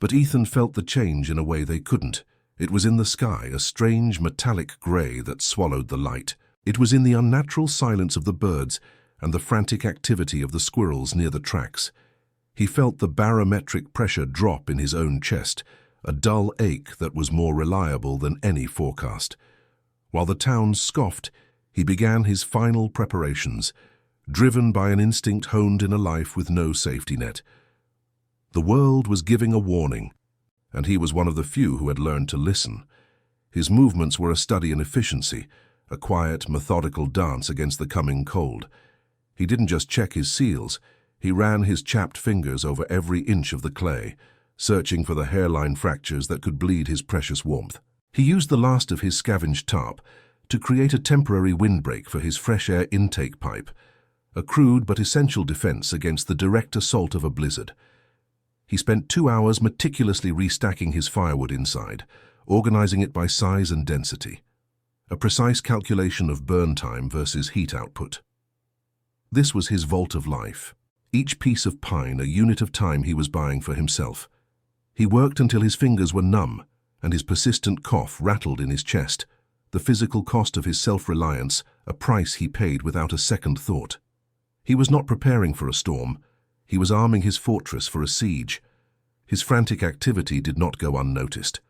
but Ethan felt the change in a way they couldn't. It was in the sky, a strange metallic grey that swallowed the light. It was in the unnatural silence of the birds and the frantic activity of the squirrels near the tracks. He felt the barometric pressure drop in his own chest, a dull ache that was more reliable than any forecast. While the town scoffed, he began his final preparations, driven by an instinct honed in a life with no safety net. The world was giving a warning, and he was one of the few who had learned to listen. His movements were a study in efficiency, a quiet, methodical dance against the coming cold. He didn't just check his seals, he ran his chapped fingers over every inch of the clay, searching for the hairline fractures that could bleed his precious warmth. He used the last of his scavenged tarp to create a temporary windbreak for his fresh air intake pipe, a crude but essential defense against the direct assault of a blizzard. He spent 2 hours meticulously restacking his firewood inside, organizing it by size and density, a precise calculation of burn time versus heat output. This was his vault of life. Each piece of pine a unit of time he was buying for himself. He worked until his fingers were numb and his persistent cough rattled in his chest, the physical cost of his self-reliance, a price he paid without a second thought. He was not preparing for a storm. He was arming his fortress for a siege. His frantic activity did not go unnoticed.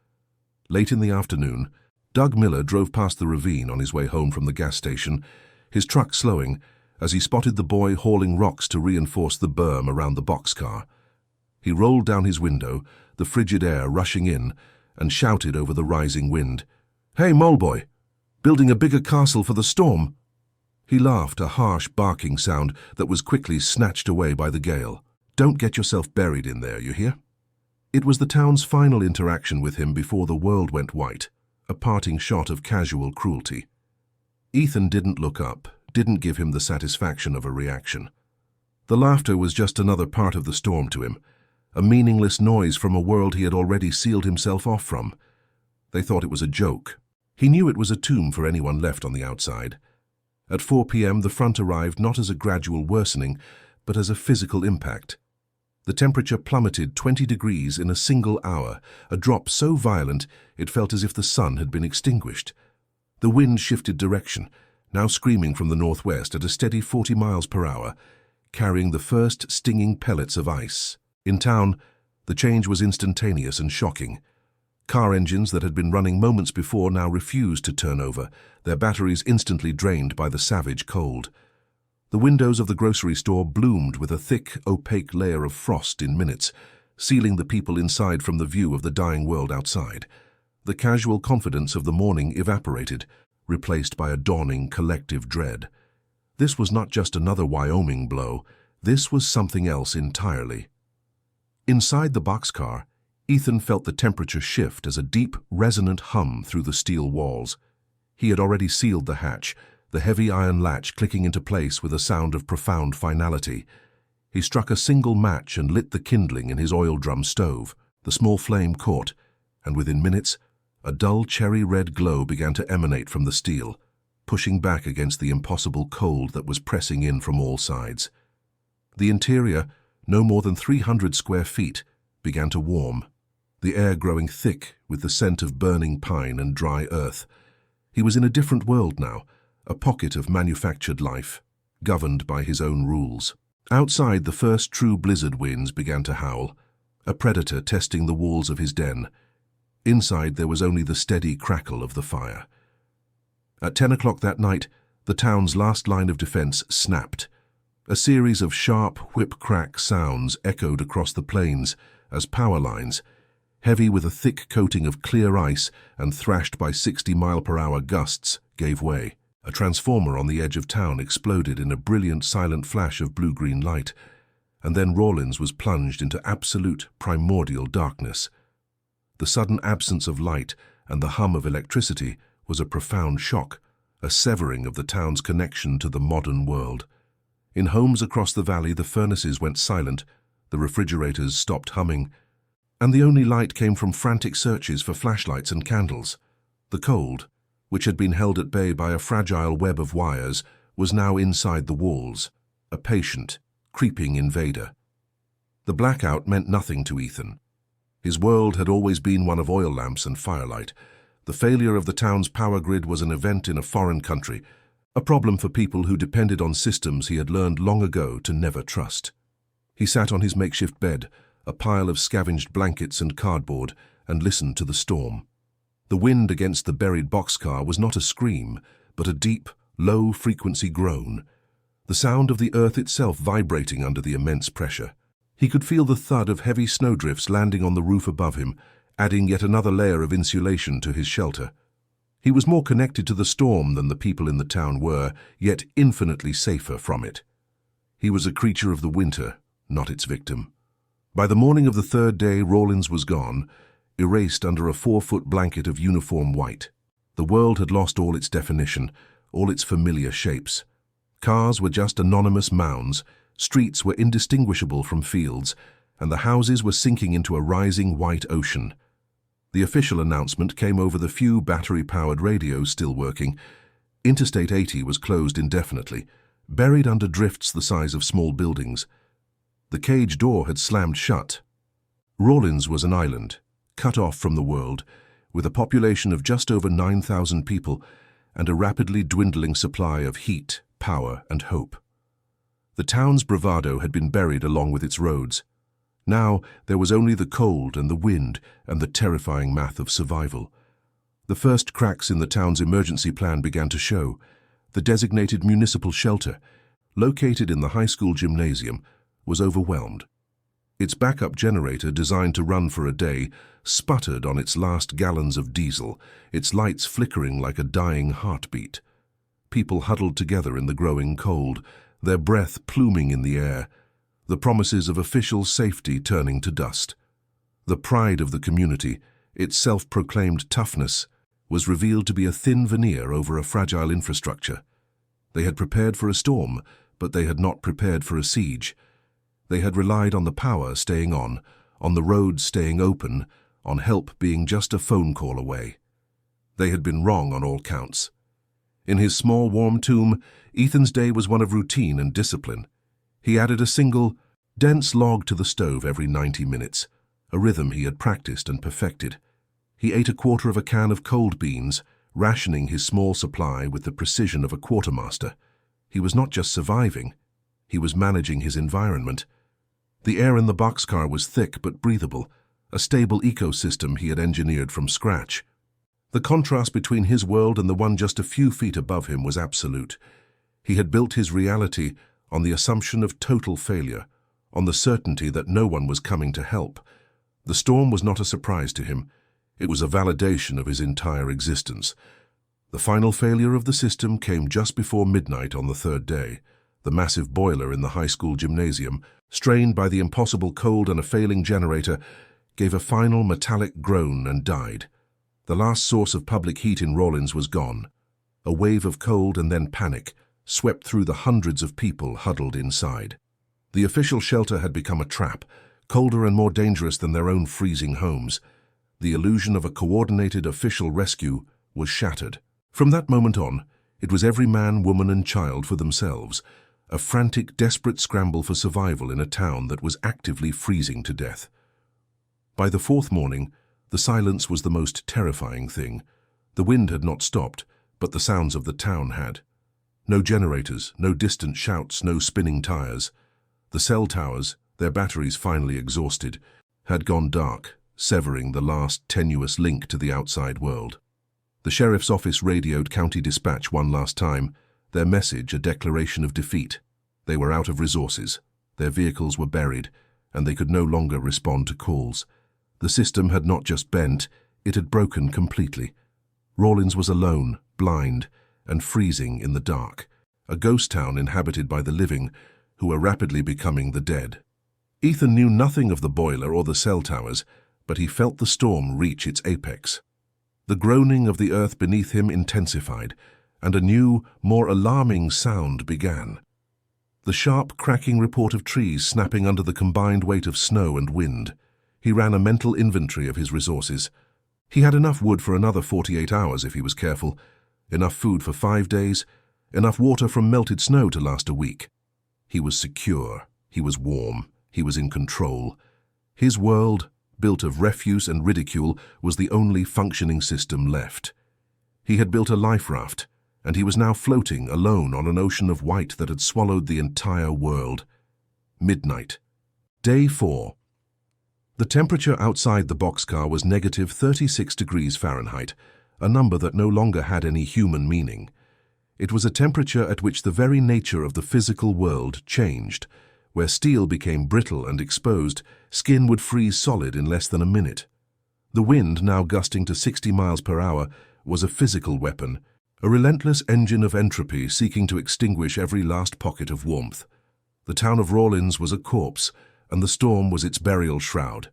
Late in the afternoon, Doug Miller drove past the ravine on his way home from the gas station, his truck slowing as he spotted the boy hauling rocks to reinforce the berm around the boxcar. He rolled down his window, the frigid air rushing in, and shouted over the rising wind, "Hey, mole boy, building a bigger castle for the storm?" He laughed, a harsh barking sound that was quickly snatched away by the gale. "Don't get yourself buried in there, you hear?" It was the town's final interaction with him before the world went white, a parting shot of casual cruelty. Ethan didn't look up, didn't give him the satisfaction of a reaction. The laughter was just another part of the storm to him, a meaningless noise from a world he had already sealed himself off from. They thought it was a joke. He knew it was a tomb for anyone left on the outside. At 4 p.m. the front arrived not as a gradual worsening, but as a physical impact. The temperature plummeted 20 degrees in a single hour, a drop so violent it felt as if the sun had been extinguished. The wind shifted direction, now screaming from the northwest at a steady 40 miles per hour, carrying the first stinging pellets of ice. In town, the change was instantaneous and shocking. Car engines that had been running moments before now refused to turn over, their batteries instantly drained by the savage cold. The windows of the grocery store bloomed with a thick, opaque layer of frost in minutes, sealing the people inside from the view of the dying world outside. The casual confidence of the morning evaporated, replaced by a dawning collective dread. This was not just another Wyoming blow, this was something else entirely. Inside the boxcar, Ethan felt the temperature shift as a deep, resonant hum through the steel walls. He had already sealed the hatch, the heavy iron latch clicking into place with a sound of profound finality. He struck a single match and lit the kindling in his oil drum stove. The small flame caught, and within minutes, a dull cherry-red glow began to emanate from the steel, pushing back against the impossible cold that was pressing in from all sides. The interior, no more than 300 square feet, began to warm. the air growing thick with the scent of burning pine and dry earth. He was in a different world now, a pocket of manufactured life, governed by his own rules. Outside, the first true blizzard winds began to howl, a predator testing the walls of his den. Inside, there was only the steady crackle of the fire. At 10 o'clock that night, the town's last line of defense snapped. A series of sharp whip-crack sounds echoed across the plains as power lines, heavy with a thick coating of clear ice and thrashed by 60-mile-per-hour gusts, gave way. A transformer on the edge of town exploded in a brilliant silent flash of blue-green light, and then Rawlins was plunged into absolute primordial darkness. The sudden absence of light and the hum of electricity was a profound shock, a severing of the town's connection to the modern world. In homes across the valley, the furnaces went silent, the refrigerators stopped humming, and the only light came from frantic searches for flashlights and candles. The cold, which had been held at bay by a fragile web of wires, was now inside the walls, a patient, creeping invader. The blackout meant nothing to Ethan. His world had always been one of oil lamps and firelight. The failure of the town's power grid was an event in a foreign country, a problem for people who depended on systems he had learned long ago to never trust. He sat on his makeshift bed, a pile of scavenged blankets and cardboard, and listened to the storm. The wind against the buried boxcar was not a scream, but a deep, low-frequency groan, the sound of the earth itself vibrating under the immense pressure. He could feel the thud of heavy snowdrifts landing on the roof above him, adding yet another layer of insulation to his shelter. He was more connected to the storm than the people in the town were, yet infinitely safer from it. He was a creature of the winter, not its victim. By the morning of the third day, Rawlins was gone, erased under a 4-foot blanket of uniform white. The world had lost all its definition, all its familiar shapes. Cars were just anonymous mounds, streets were indistinguishable from fields, and the houses were sinking into a rising white ocean. The official announcement came over the few battery-powered radios still working. Interstate 80 was closed indefinitely, buried under drifts the size of small buildings. The cage door had slammed shut. Rawlins was an island, cut off from the world, with a population of just over 9,000 people and a rapidly dwindling supply of heat, power, and hope. The town's bravado had been buried along with its roads. Now there was only the cold and the wind and the terrifying math of survival. The first cracks in the town's emergency plan began to show. The designated municipal shelter, located in the high school gymnasium, was overwhelmed. Its backup generator, designed to run for a day, sputtered on its last gallons of diesel, its lights flickering like a dying heartbeat. People huddled together in the growing cold, their breath pluming in the air, the promises of official safety turning to dust. The pride of the community, its self-proclaimed toughness, was revealed to be a thin veneer over a fragile infrastructure. They had prepared for a storm, but they had not prepared for a siege. They had relied on the power staying on the roads staying open, on help being just a phone call away. They had been wrong on all counts. In his small, warm tomb, Ethan's day was one of routine and discipline. He added a single, dense log to the stove every 90 minutes, a rhythm he had practiced and perfected. He ate a quarter of a can of cold beans, rationing his small supply with the precision of a quartermaster. He was not just surviving, he was managing his environment. The air in the boxcar was thick but breathable, a stable ecosystem he had engineered from scratch. The contrast between his world and the one just a few feet above him was absolute. He had built his reality on the assumption of total failure, on the certainty that no one was coming to help. The storm was not a surprise to him. It was a validation of his entire existence. The final failure of the system came just before midnight on the third day. The massive boiler in the high school gymnasium, strained by the impossible cold and a failing generator, gave a final metallic groan and died. The last source of public heat in Rawlins was gone. A wave of cold and then panic swept through the hundreds of people huddled inside. The official shelter had become a trap, colder and more dangerous than their own freezing homes. The illusion of a coordinated official rescue was shattered. From that moment on, it was every man, woman, and child for themselves, a frantic, desperate scramble for survival in a town that was actively freezing to death. By the fourth morning, the silence was the most terrifying thing. The wind had not stopped, but the sounds of the town had. No generators, no distant shouts, no spinning tires. The cell towers, their batteries finally exhausted, had gone dark, severing the last tenuous link to the outside world. The sheriff's office radioed County Dispatch one last time, their message a declaration of defeat. They were out of resources, their vehicles were buried, and they could no longer respond to calls. The system had not just bent, it had broken completely. Rawlins was alone, blind, and freezing in the dark, a ghost town inhabited by the living, who were rapidly becoming the dead. Ethan knew nothing of the boiler or the cell towers, but he felt the storm reach its apex. The groaning of the earth beneath him intensified, and a new, more alarming sound began. The sharp, cracking report of trees snapping under the combined weight of snow and wind. He ran a mental inventory of his resources. He had enough wood for another 48 hours if he was careful, enough food for 5 days, enough water from melted snow to last a week. He was secure, he was warm, he was in control. His world, built of refuse and ridicule, was the only functioning system left. He had built a life raft, and he was now floating alone on an ocean of white that had swallowed the entire world. Midnight. Day 4. The temperature outside the boxcar was negative 36 degrees Fahrenheit, a number that no longer had any human meaning. It was a temperature at which the very nature of the physical world changed. Where steel became brittle and exposed, skin would freeze solid in less than a minute. The wind, now gusting to 60 miles per hour, was a physical weapon, a relentless engine of entropy seeking to extinguish every last pocket of warmth. The town of Rawlins was a corpse, and the storm was its burial shroud.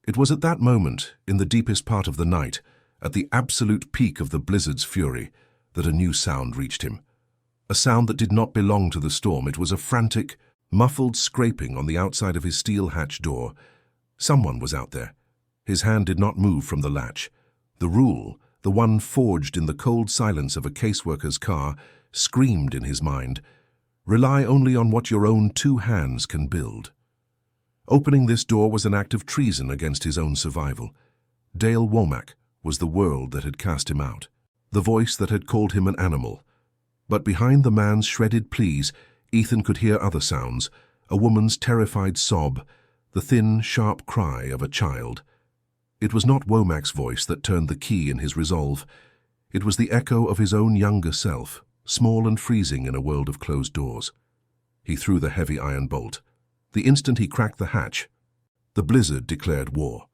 It was at that moment, in the deepest part of the night, at the absolute peak of the blizzard's fury, that a new sound reached him. A sound that did not belong to the storm. It was a frantic, muffled scraping on the outside of his steel hatch door. Someone was out there. His hand did not move from the latch. The rule, the one forged in the cold silence of a caseworker's car, screamed in his mind, "Rely only on what your own 2 hands can build." Opening this door was an act of treason against his own survival. Dale Womack was the world that had cast him out, the voice that had called him an animal. But behind the man's shredded pleas, Ethan could hear other sounds, a woman's terrified sob, the thin, sharp cry of a child. It was not Womack's voice that turned the key in his resolve. It was the echo of his own younger self, small and freezing in a world of closed doors. He threw the heavy iron bolt. The instant he cracked the hatch, the blizzard declared war.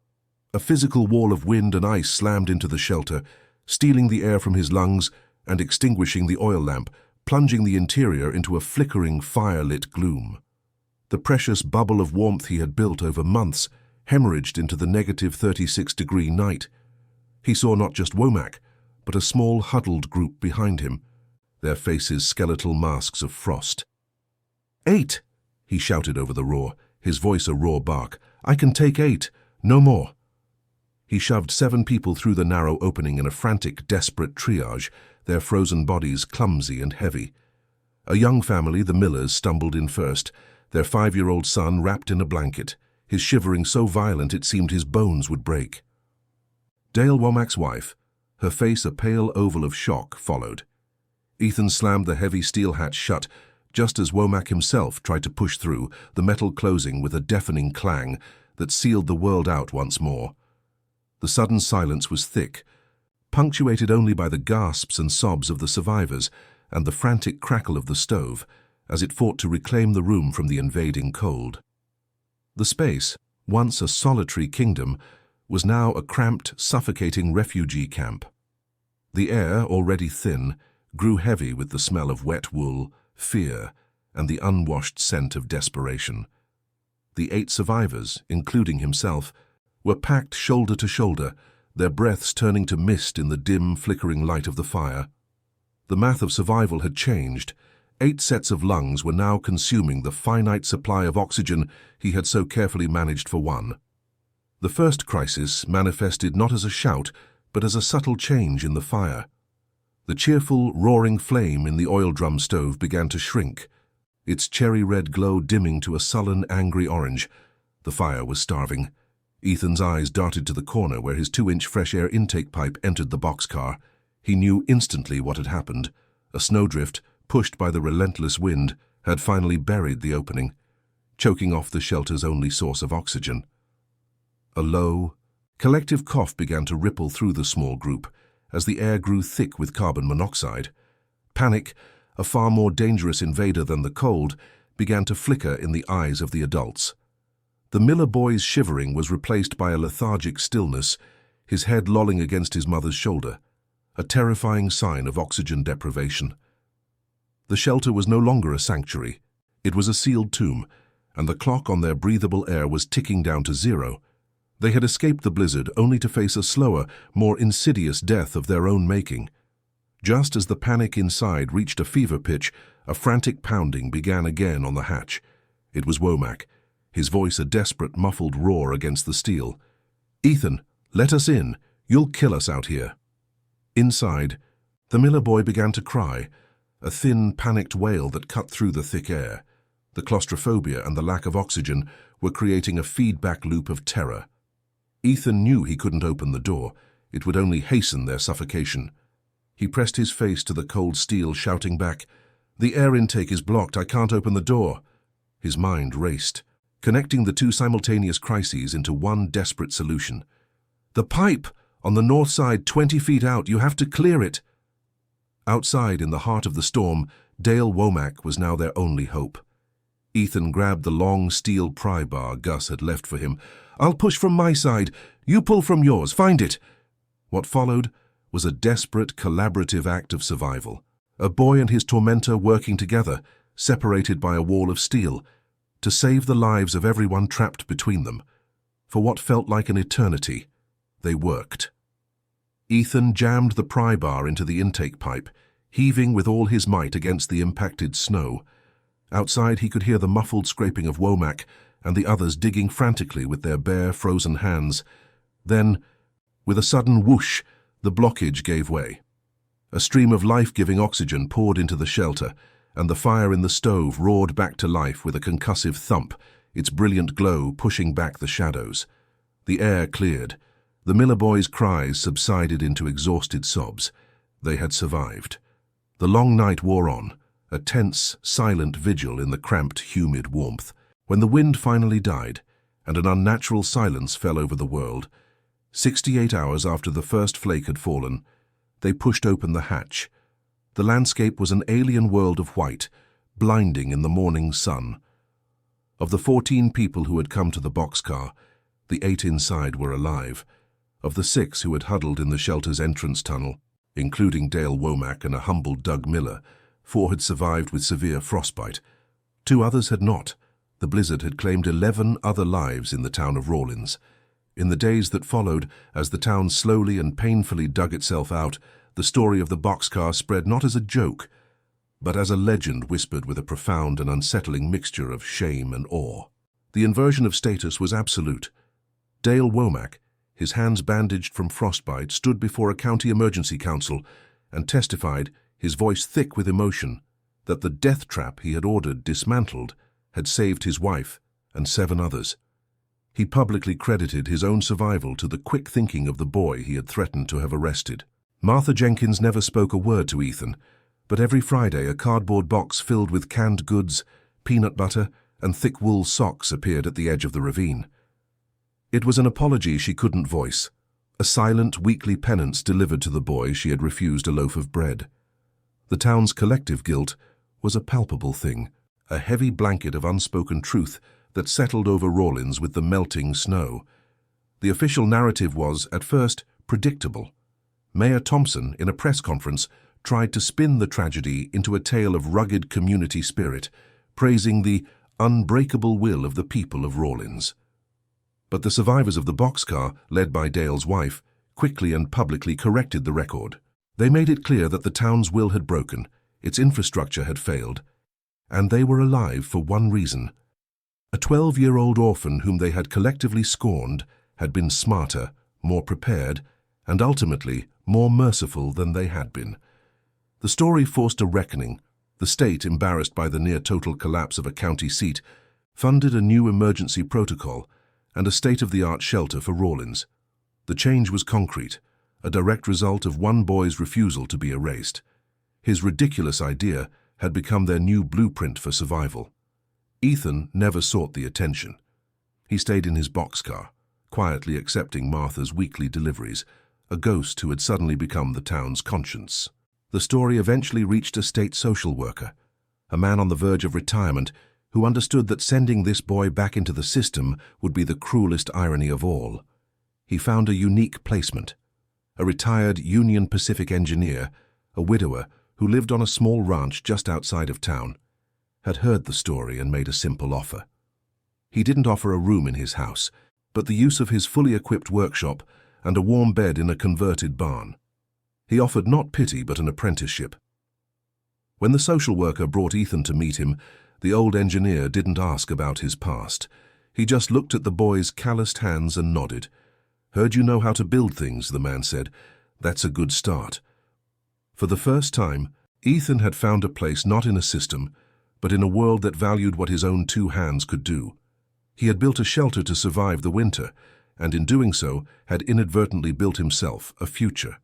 A physical wall of wind and ice slammed into the shelter, stealing the air from his lungs and extinguishing the oil lamp, plunging the interior into a flickering, fire-lit gloom. The precious bubble of warmth he had built over months hemorrhaged into the negative 36-degree night. He saw not just Womack, but a small huddled group behind him, their faces skeletal masks of frost. "8!" he shouted over the roar, his voice a raw bark. "I can take 8, no more." He shoved 7 people through the narrow opening in a frantic, desperate triage, their frozen bodies clumsy and heavy. A young family, the Millers, stumbled in first, their 5-year-old son wrapped in a blanket, his shivering so violent it seemed his bones would break. Dale Womack's wife, her face a pale oval of shock, followed. Ethan slammed the heavy steel hatch shut, just as Womack himself tried to push through, the metal closing with a deafening clang that sealed the world out once more. The sudden silence was thick, punctuated only by the gasps and sobs of the survivors and the frantic crackle of the stove as it fought to reclaim the room from the invading cold. The space, once a solitary kingdom, was now a cramped, suffocating refugee camp. The air, already thin, grew heavy with the smell of wet wool, fear, and the unwashed scent of desperation. The 8 survivors, including himself, were packed shoulder to shoulder, their breaths turning to mist in the dim, flickering light of the fire. The math of survival had changed. 8 sets of lungs were now consuming the finite supply of oxygen he had so carefully managed for one. The first crisis manifested not as a shout, but as a subtle change in the fire. The cheerful, roaring flame in the oil drum stove began to shrink, its cherry-red glow dimming to a sullen, angry orange. The fire was starving. Ethan's eyes darted to the corner where his 2-inch fresh air intake pipe entered the boxcar. He knew instantly what had happened. A snowdrift, pushed by the relentless wind, had finally buried the opening, choking off the shelter's only source of oxygen. A low, collective cough began to ripple through the small group as the air grew thick with carbon monoxide. Panic, a far more dangerous invader than the cold, began to flicker in the eyes of the adults. The Miller boy's shivering was replaced by a lethargic stillness, his head lolling against his mother's shoulder, a terrifying sign of oxygen deprivation. The shelter was no longer a sanctuary. It was a sealed tomb, and the clock on their breathable air was ticking down to 0. They had escaped the blizzard only to face a slower, more insidious death of their own making. Just as the panic inside reached a fever pitch, a frantic pounding began again on the hatch. It was Womack, his voice a desperate, muffled roar against the steel. "Ethan, let us in. You'll kill us out here." Inside, the Miller boy began to cry, a thin, panicked wail that cut through the thick air. The claustrophobia and the lack of oxygen were creating a feedback loop of terror. Ethan knew he couldn't open the door. It would only hasten their suffocation. He pressed his face to the cold steel, shouting back, "The air intake is blocked. I can't open the door." His mind raced, connecting the two simultaneous crises into one desperate solution. "The pipe! On the north side, 20 feet out. You have to clear it." Outside, in the heart of the storm, Dale Womack was now their only hope. Ethan grabbed the long steel pry bar Gus had left for him. "I'll push from my side. You pull from yours. Find it." What followed was a desperate, collaborative act of survival. A boy and his tormentor working together, separated by a wall of steel, to save the lives of everyone trapped between them. For what felt like an eternity, they worked. Ethan jammed the pry bar into the intake pipe, heaving with all his might against the impacted snow. Outside he could hear the muffled scraping of Womack and the others digging frantically with their bare, frozen hands. Then, with a sudden whoosh, the blockage gave way. A stream of life-giving oxygen poured into the shelter, and the fire in the stove roared back to life with a concussive thump, its brilliant glow pushing back the shadows. The air cleared. The Miller boys' cries subsided into exhausted sobs. They had survived. The long night wore on, a tense, silent vigil in the cramped, humid warmth. When the wind finally died, and an unnatural silence fell over the world, 68 hours after the first flake had fallen, they pushed open the hatch. The landscape was an alien world of white, blinding in the morning sun. Of the 14 people who had come to the boxcar, the 8 inside were alive. Of the 6 who had huddled in the shelter's entrance tunnel, including Dale Womack and a humble Doug Miller, 4 had survived with severe frostbite. 2 others had not. The blizzard had claimed 11 other lives in the town of Rawlins. In the days that followed, as the town slowly and painfully dug itself out, the story of the boxcar spread not as a joke, but as a legend whispered with a profound and unsettling mixture of shame and awe. The inversion of status was absolute. Dale Womack, his hands bandaged from frostbite, stood before a county emergency council and testified, his voice thick with emotion, that the death trap he had ordered dismantled had saved his wife and 7 others. He publicly credited his own survival to the quick thinking of the boy he had threatened to have arrested. Martha Jenkins never spoke a word to Ethan, but every Friday a cardboard box filled with canned goods, peanut butter, and thick wool socks appeared at the edge of the ravine. It was an apology she couldn't voice, a silent weekly penance delivered to the boy she had refused a loaf of bread. The town's collective guilt was a palpable thing, a heavy blanket of unspoken truth that settled over Rawlins with the melting snow. The official narrative was, at first, predictable. Mayor Thompson, in a press conference, tried to spin the tragedy into a tale of rugged community spirit, praising the unbreakable will of the people of Rawlins. But the survivors of the boxcar, led by Dale's wife, quickly and publicly corrected the record. They made it clear that the town's will had broken, its infrastructure had failed, and they were alive for one reason. A 12-year-old orphan whom they had collectively scorned had been smarter, more prepared, and ultimately more merciful than they had been. The story forced a reckoning. The state, embarrassed by the near-total collapse of a county seat, funded a new emergency protocol, and a state-of-the-art shelter for Rawlins. The change was concrete, a direct result of one boy's refusal to be erased. His ridiculous idea had become their new blueprint for survival. Ethan never sought the attention. He stayed in his boxcar, quietly accepting Martha's weekly deliveries, a ghost who had suddenly become the town's conscience. The story eventually reached a state social worker, a man on the verge of retirement who understood that sending this boy back into the system would be the cruelest irony of all. He found a unique placement. A retired Union Pacific engineer, a widower who lived on a small ranch just outside of town, had heard the story and made a simple offer. He didn't offer a room in his house, but the use of his fully equipped workshop and a warm bed in a converted barn. He offered not pity but an apprenticeship. When the social worker brought Ethan to meet him, the old engineer didn't ask about his past. He just looked at the boy's calloused hands and nodded. "Heard you know how to build things," the man said. "That's a good start." For the first time, Ethan had found a place not in a system, but in a world that valued what his own two hands could do. He had built a shelter to survive the winter, and in doing so had inadvertently built himself a future.